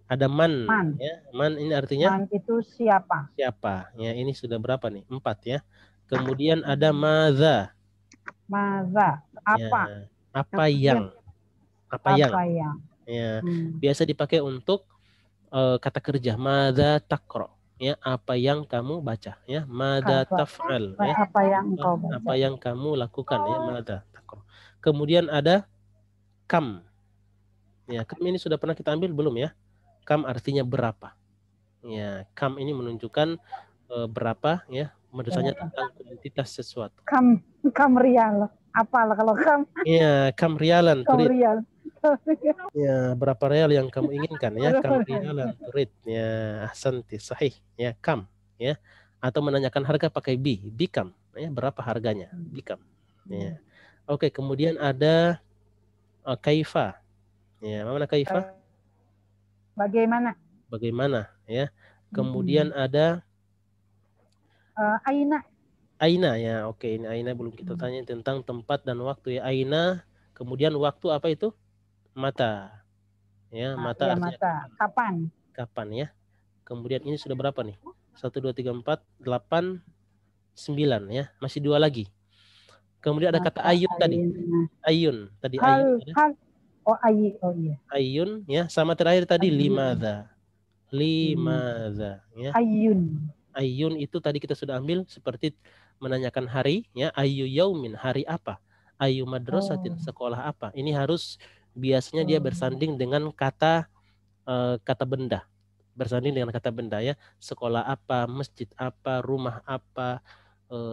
ada man. Ya. Man ini artinya? Man itu siapa? Siapa? Ya, ini sudah berapa nih? 4 ya. Kemudian ada maza. Maza. Apa? Ya. Apa yang? Ya. Biasa dipakai untuk kata kerja. Maza takro. Ya, apa yang kamu baca? Ya, maza taf'al. Ya. Apa yang kau baca? Apa yang kamu lakukan? Ya, maza takro. Kemudian ada kam. Ya, kam ini sudah pernah kita ambil belum ya? Kam artinya berapa. Ya, kam ini menunjukkan berapa ya, mendesainnya tentang kuantitas sesuatu. Kam rial. Apalah kalau kam? Ya, kam rialan. Kam rial. Ya, berapa real yang kamu inginkan ya? Kam rialan turid. Ya, ahsanti, sahih. Ya, kam ya. Atau menanyakan harga pakai bi, bikam. Ya, berapa harganya? Bikam. Ya. Oke, kemudian ada kaifa. Ya, mana kaifa? Bagaimana ya. Kemudian ada aina ya. Oke, ini aina belum kita tanya tentang tempat dan waktu ya. Aina, kemudian waktu apa itu? Mata. Ya, mata artinya mata. Kapan ya. Kemudian ini sudah berapa nih? 1 2 3 4 8 9 ya. Masih 2 lagi. Kemudian ada kata ayun tadi. Ayun tadi ayun. Oh iya. Ayun ya, sama terakhir tadi limadha ya. Ayun itu tadi kita sudah ambil seperti menanyakan hari ya, ayu yaumin, hari apa? Ayu madrasatin, sekolah apa? Ini harus biasanya dia bersanding dengan kata benda. Bersanding dengan kata benda ya. Sekolah apa, masjid apa, rumah apa,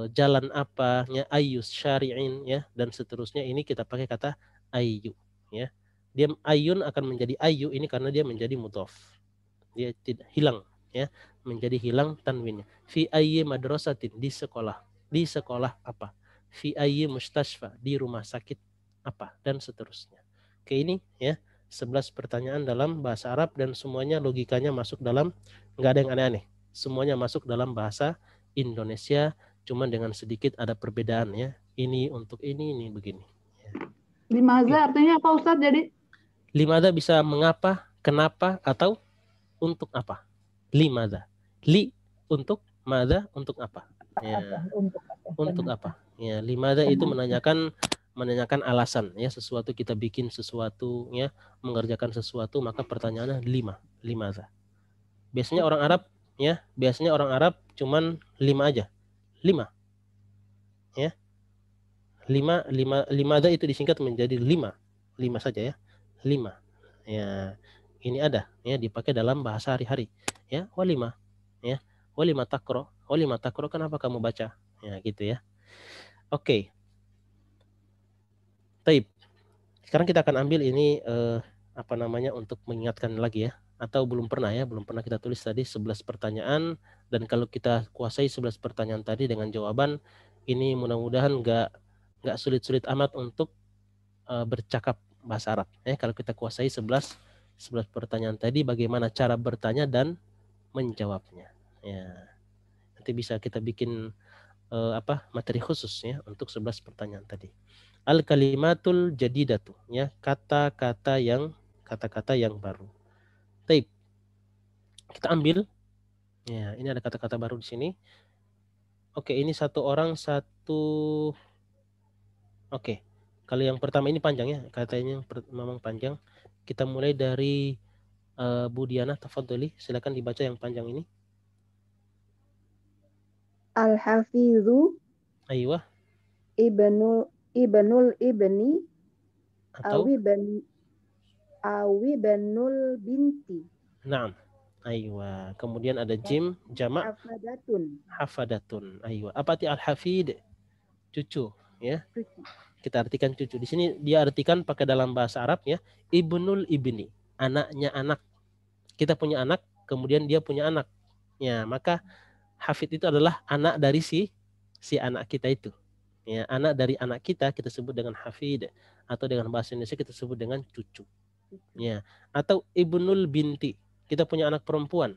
jalan apa ya, ayu syari'in ya, dan seterusnya. Ini kita pakai kata ayu ya. Dia ayun akan menjadi ayu ini karena dia menjadi mudhaf. Dia tidak hilang ya, menjadi hilang tanwinnya. Fi ayyi madrasatin, di sekolah. Di sekolah apa? Fi ayyi mustashfa, di rumah sakit apa, dan seterusnya. Oke, ini ya 11 pertanyaan dalam bahasa Arab dan semuanya logikanya masuk dalam, enggak ada yang aneh-aneh. Semuanya masuk dalam bahasa Indonesia, cuman dengan sedikit ada perbedaan ya. Ini untuk ini begini. Limaza artinya apa Ustadz jadi? Limadha bisa mengapa, kenapa, atau untuk apa. Limadha. Li untuk, madha untuk apa. Ya. Untuk apa. Ya, limadha itu menanyakan alasan ya, sesuatu kita bikin sesuatu ya, mengerjakan sesuatu, maka pertanyaannya limadha. Biasanya orang Arab ya biasanya orang Arab cuman 5 aja. 5. Ya. 5 ada itu disingkat menjadi 5. 5 saja ya. 5. Ya. Ini ada ya dipakai dalam bahasa hari-hari. Ya, walima. Ya. Walima takro. Walima takro, kenapa kamu baca? Ya, gitu ya. Oke. Taib. Sekarang kita akan ambil ini apa namanya untuk mengingatkan lagi ya, atau belum pernah kita tulis tadi 11 pertanyaan, dan kalau kita kuasai 11 pertanyaan tadi dengan jawaban ini mudah-mudahan nggak sulit-sulit amat untuk bercakap bahasa Arab ya. Kalau kita kuasai 11 pertanyaan tadi, bagaimana cara bertanya dan menjawabnya ya. Nanti bisa kita bikin materi khusus ya untuk 11 pertanyaan tadi. Al-kalimatul jadidatu ya, kata-kata yang baru. Taib. Kita ambil ya, ini ada kata-kata baru di sini. Oke, ini satu orang satu. Oke. Kalau yang pertama ini panjang ya, katanya memang panjang. Kita mulai dari Bu Diana, tafadholi, silakan dibaca yang panjang ini. Al-Hafizu Aywa. Ibnul Ibni Atau Awi Banul Binti. Naam. Aywa. Kemudian ada jim jamak Hafadatun. Aywa. Apa arti al-hafid? Cucu ya. Cucu. Kita artikan cucu. Di sini dia artikan pakai dalam bahasa Arab ya, ibnul ibni, anaknya anak. Kita punya anak, kemudian dia punya anak. Ya, maka hafid itu adalah anak dari si anak kita itu. Ya, anak dari anak kita sebut dengan hafid, atau dengan bahasa Indonesia kita sebut dengan cucu. Ya, atau ibnul binti. Kita punya anak perempuan.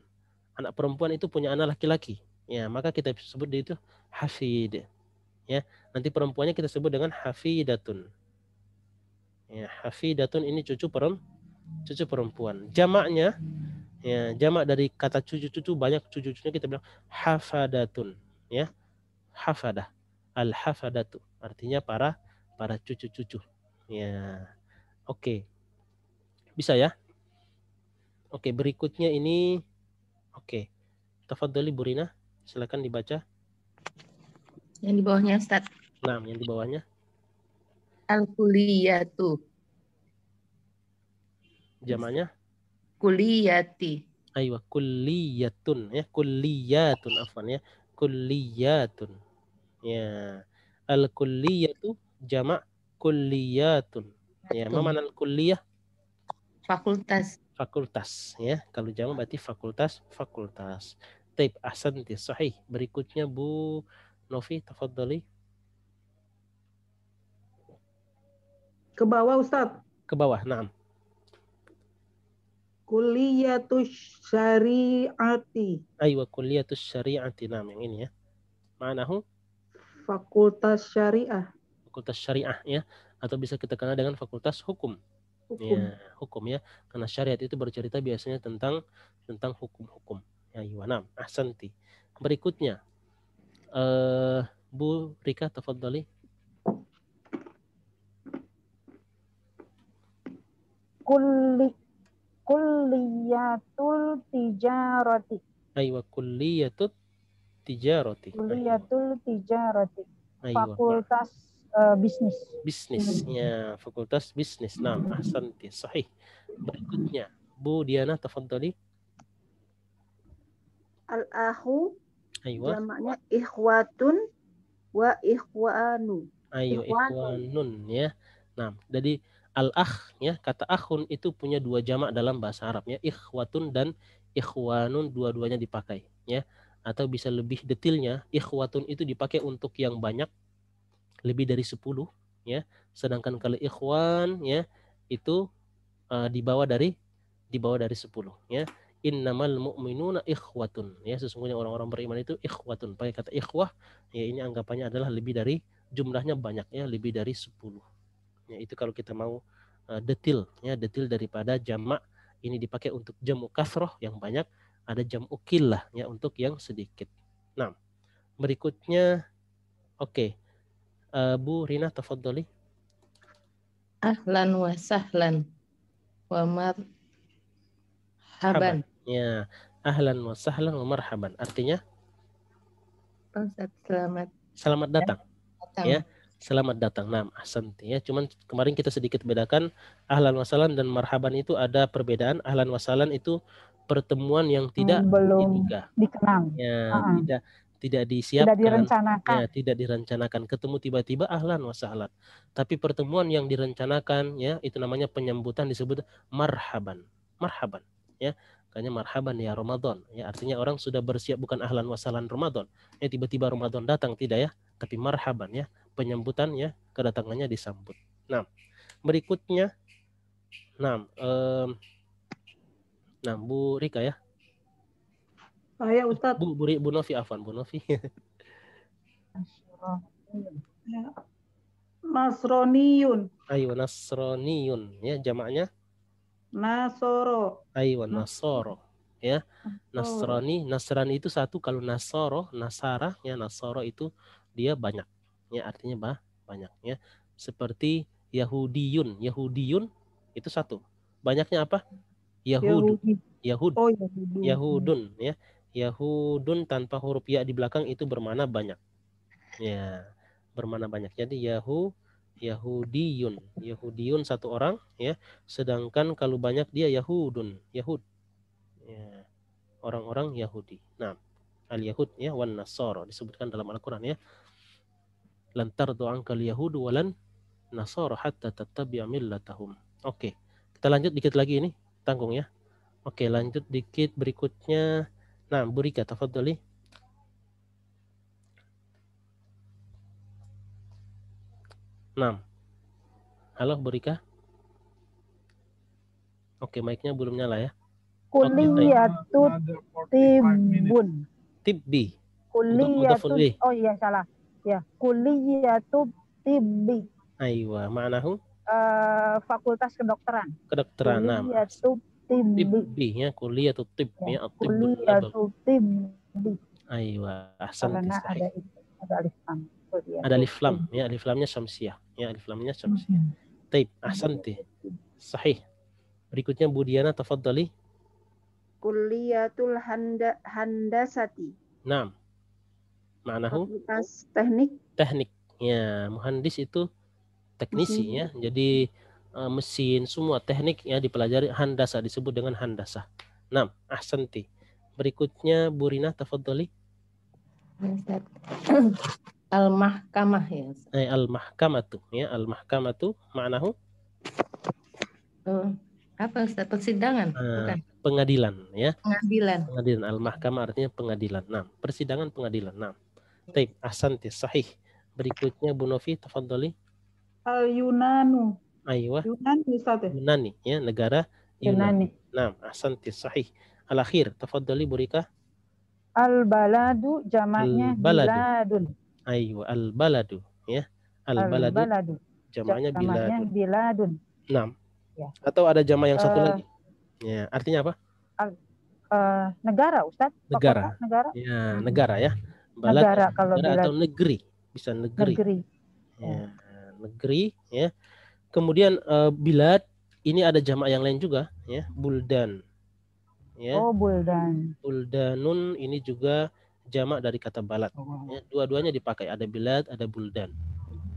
Anak perempuan itu punya anak laki-laki. Ya, maka kita sebut dia itu hafid. Ya, nanti perempuannya kita sebut dengan hafidatun. Ya, hafidatun ini cucu perempuan. Jamaknya ya, jamak dari kata cucu-cucu, banyak cucu-cucunya kita bilang hafadatun. Ya, hafadah. Al-hafadatu artinya para cucu-cucu. Ya. Oke. Bisa ya? Oke, berikutnya ini oke. Tafadhali Bu Rina, silakan dibaca. Yang di bawahnya Ustaz. Nah, yang di bawahnya. Al-kuliyatu. Jamaknya? Kuliyati. Aywa, kulliyatun ya, kulliyatun afwan ya, kulliyatun. Ya. Al-kulliyatu jamak kulliyatun. Ya, apa makna kulliyah? Fakultas. Fakultas ya. Kalau jamak berarti fakultas. Taib, ahsanti, sahih. Berikutnya Bu Novi, tafadhali. Ke bawah Ustadz. Ke bawah, naam. Kuliyatus syariati. Aywa, kuliyatus syariati, naam, yang ini ya. Ma'nahu? Fakultas syariah. Fakultas syariah ya. Atau bisa kita kenal dengan fakultas hukum. Ya, hukum ya. Karena syariat itu bercerita biasanya tentang hukum-hukum. Ya, naam, ahsanti. Berikutnya Bu Rika, tafadhali. Kulliyatul tijarati. Aywa, kulliyatut tijarati. Kulliyatul tijarati. Aywa. Fakultas bisnis. Bisnis ya, fakultas bisnis. Nah, ahsanti, sahih. Berikutnya Bu Diana, tafadhali. Al-ahu Aywa. jamaknya ikhwatun wa ikhwanu. Ayo, ikhwanun ya. Nah, jadi al-akh ya, kata akhun itu punya 2 jamak dalam bahasa Arab ya, ikhwatun dan ikhwanun, dua-duanya dipakai ya. Atau bisa lebih detailnya, ikhwatun itu dipakai untuk yang banyak, lebih dari 10 ya. Sedangkan kalau ikhwan ya itu di bawah dari 10 ya. Innamal mu'minuna ikhwatun ya, sesungguhnya orang-orang beriman itu ikhwatun. Pakai kata ikhwah ya, ini anggapannya adalah lebih dari, jumlahnya banyak ya, lebih dari 10. Ya, itu kalau kita mau detail daripada jamak ini dipakai untuk jamu kasroh yang banyak, ada jamu qillah ya untuk yang sedikit. Nah, berikutnya oke. Bu Rina, tafadhali. Ahlan wa sahlan wa marhaban. Ya, Ahlan wa sahlan wa marhaban. Artinya Ustaz, selamat selamat datang. datang. Ya, selamat datang. Nah, ahsanti ya. Cuman kemarin kita sedikit bedakan ahlan wa sahlan dan marhaban itu ada perbedaan. Ahlan wa sahlan itu pertemuan yang tidak belum diduga. dikenal, Ya, tidak disiapkan. tidak direncanakan. Ya, tidak direncanakan. Ketemu tiba-tiba ahlan wa sahlan. Tapi pertemuan yang direncanakan ya, itu namanya penyambutan disebut marhaban. Marhaban, ya. Makanya marhaban ya Ramadan. Ya, artinya orang sudah bersiap, bukan ahlan wa sahlan Ramadan. Ya, tiba-tiba Ramadan datang, tidak ya, tapi marhaban ya, penyambutan ya, kedatangannya disambut. Nah, berikutnya Bu Rika ya. Saya Ustadz. Bu Novi afwan, Bu Novi. Nasroniyun. Ayo Nasroniyun ya, jamaknya Nasoro. Ayo Nasoro ya. Nasrani itu satu, kalau Nasoro, Nasara ya, Nasoro itu dia banyak ya, artinya banyak ya. Seperti Yahudiyun itu satu, banyaknya apa? Yahud. Oh, Yahudi. Yahudun ya. Yahudun tanpa huruf ya di belakang itu bermakna banyak. Ya, bermakna banyak. Jadi Yahudiyun satu orang ya. Sedangkan kalau banyak dia Yahud. Ya, orang-orang Yahudi. Nah, al-Yahud ya wan Nasara disebutkan dalam Al-Qur'an ya. Lan tardu ankal yahudu walan nasara hatta tattabi'a millatahum. Oke. Kita lanjut dikit lagi ini, tanggung ya. Oke, lanjut dikit berikutnya. Nah, Bu Rika, tafadhali. Nah. Halo, Bu Rika. Oke, mic-nya belum nyala ya. Kuliyatu tibbun. Tibbi. Kuliyatu, oh iya salah. Ya, kuliyatu tibbi. Aywa, ma'nahu? Fakultas kedokteran. Kedokteran. Kuliyatu tibbi. Tibbi ya, kuliyatu tibb ya, kuliyatu tibbi. Aywa, ahsanti. Karena ada alif lam. Ada alif lam ya, alif lamnya syamsiyah ya, alif lamnya syamsiyah. Taib, ahsanti. Sahih. Berikutnya Bu Diana, tafadhali. Kuliyatul handasati. Naam. Ma'nahu? Fakultas teknik. Teknik. Ya, muhandis itu teknisi ya. Jadi mesin semua teknik ya dipelajari, handasa disebut dengan handasa. Naam, ahsanti. Berikutnya Bu Rina, tafadhali. Al-mahkamah ya. Al-mahkamatu ya, al-mahkamatu ma'nahu? Apa Ustaz? Persidangan? Bukan. Pengadilan ya. Pengadilan. Pengadilan. Al-mahkamah artinya pengadilan. Nah, persidangan, pengadilan. Nah, taib, ahsanti, sahih. Berikutnya Bu Novi, tafadhali. Al-Yunanu. Aywa. Yunani Ustaz ya? Yunani ya, negara Yunani. Nah, ahsanti, sahih. Al-akhir, tafadhali Bu Rika. Al-baladu jamaknya biladun. Aywa, al-baladu ya. Al-baladu. Jamaknya biladun. Nah. Ya. Atau ada jama yang satu lagi. Ya, artinya apa? Negara, Ustaz. Negara. Negara. Ya, negara ya. Balad, negara kalau negara atau negeri. Bisa negeri. Ya, negeri ya. Kemudian bilad ini ada jama yang lain juga ya, buldan. Ya. Oh, buldan. Buldanun ini juga jamak dari kata balad. Ya, dua-duanya dipakai, ada bilad, ada buldan.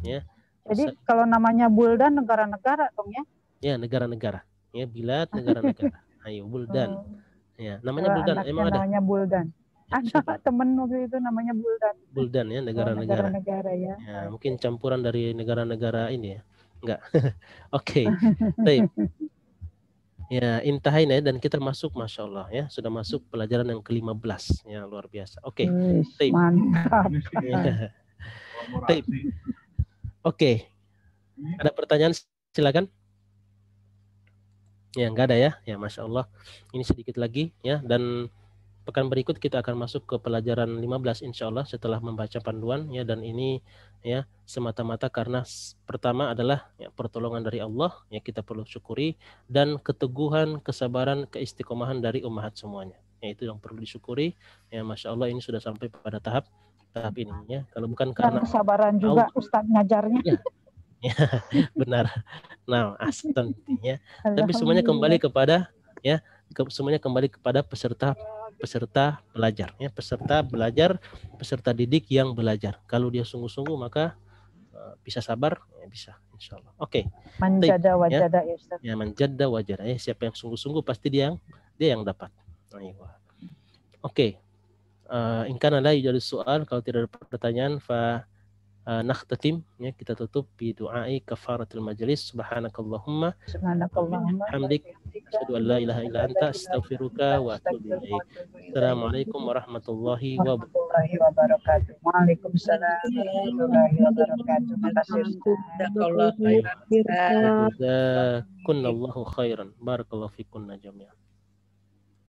Ya. Jadi kalau namanya buldan negara-negara dong ya? Ya, negara-negara. Ya, bilad negara-negara. Ayo, buldan. Ya, namanya buldan. Emang ada? Namanya buldan. Ada temen waktu itu namanya buldan. Buldan ya, negara-negara. Negara-negara ya. Ya, mungkin campuran dari negara-negara ini ya. Enggak. Oke. Baik. Ya, intahain ya, dan kita masuk, Masya Allah ya, sudah masuk pelajaran yang ke-15 ya, luar biasa. Oke. Mantap. Ya. Oke. Ada pertanyaan, silakan. Ya, enggak ada ya. Ya, Masya Allah. Ini sedikit lagi ya, dan pekan berikut kita akan masuk ke pelajaran 15 insya Allah setelah membaca panduan ya, dan ini ya semata-mata karena pertama adalah ya, pertolongan dari Allah ya, kita perlu syukuri, dan keteguhan, kesabaran, keistiqomahan dari ummahat semuanya. Ya, itu yang perlu disyukuri ya, Masya Allah, ini sudah sampai pada tahap ini ya. Kalau bukan karena kesabaran juga Ustadz ngajarnya. Ya. Ya, benar. Nah, asisten ya. Tapi semuanya kembali kepada ya, semuanya kembali kepada peserta peserta belajar, ya, peserta belajar, peserta didik yang belajar. Kalau dia sungguh-sungguh maka bisa sabar, ya bisa, insya Allah. Oke. Manjada wajada ya Ustaz. Ya, manjada wajada. Ya, siapa yang sungguh-sungguh pasti dia yang dapat. Oke. In kana la yujadu soal, kalau tidak ada pertanyaan, fa nakhtatim, ya, kita tutup bi du'ai kafaratul majlis. Subhanakallahumma hamdik asyhadu an la ilaha illa anta astaghfiruka wa atubu ilaik. Assalamualaikum warahmatullahi wabarakatuh. Waalaikumsalam warahmatullahi wabarakatuh. Terima kasih Ustaz. Jazakumullahu khairan. Barakallahu fikunna jami'an.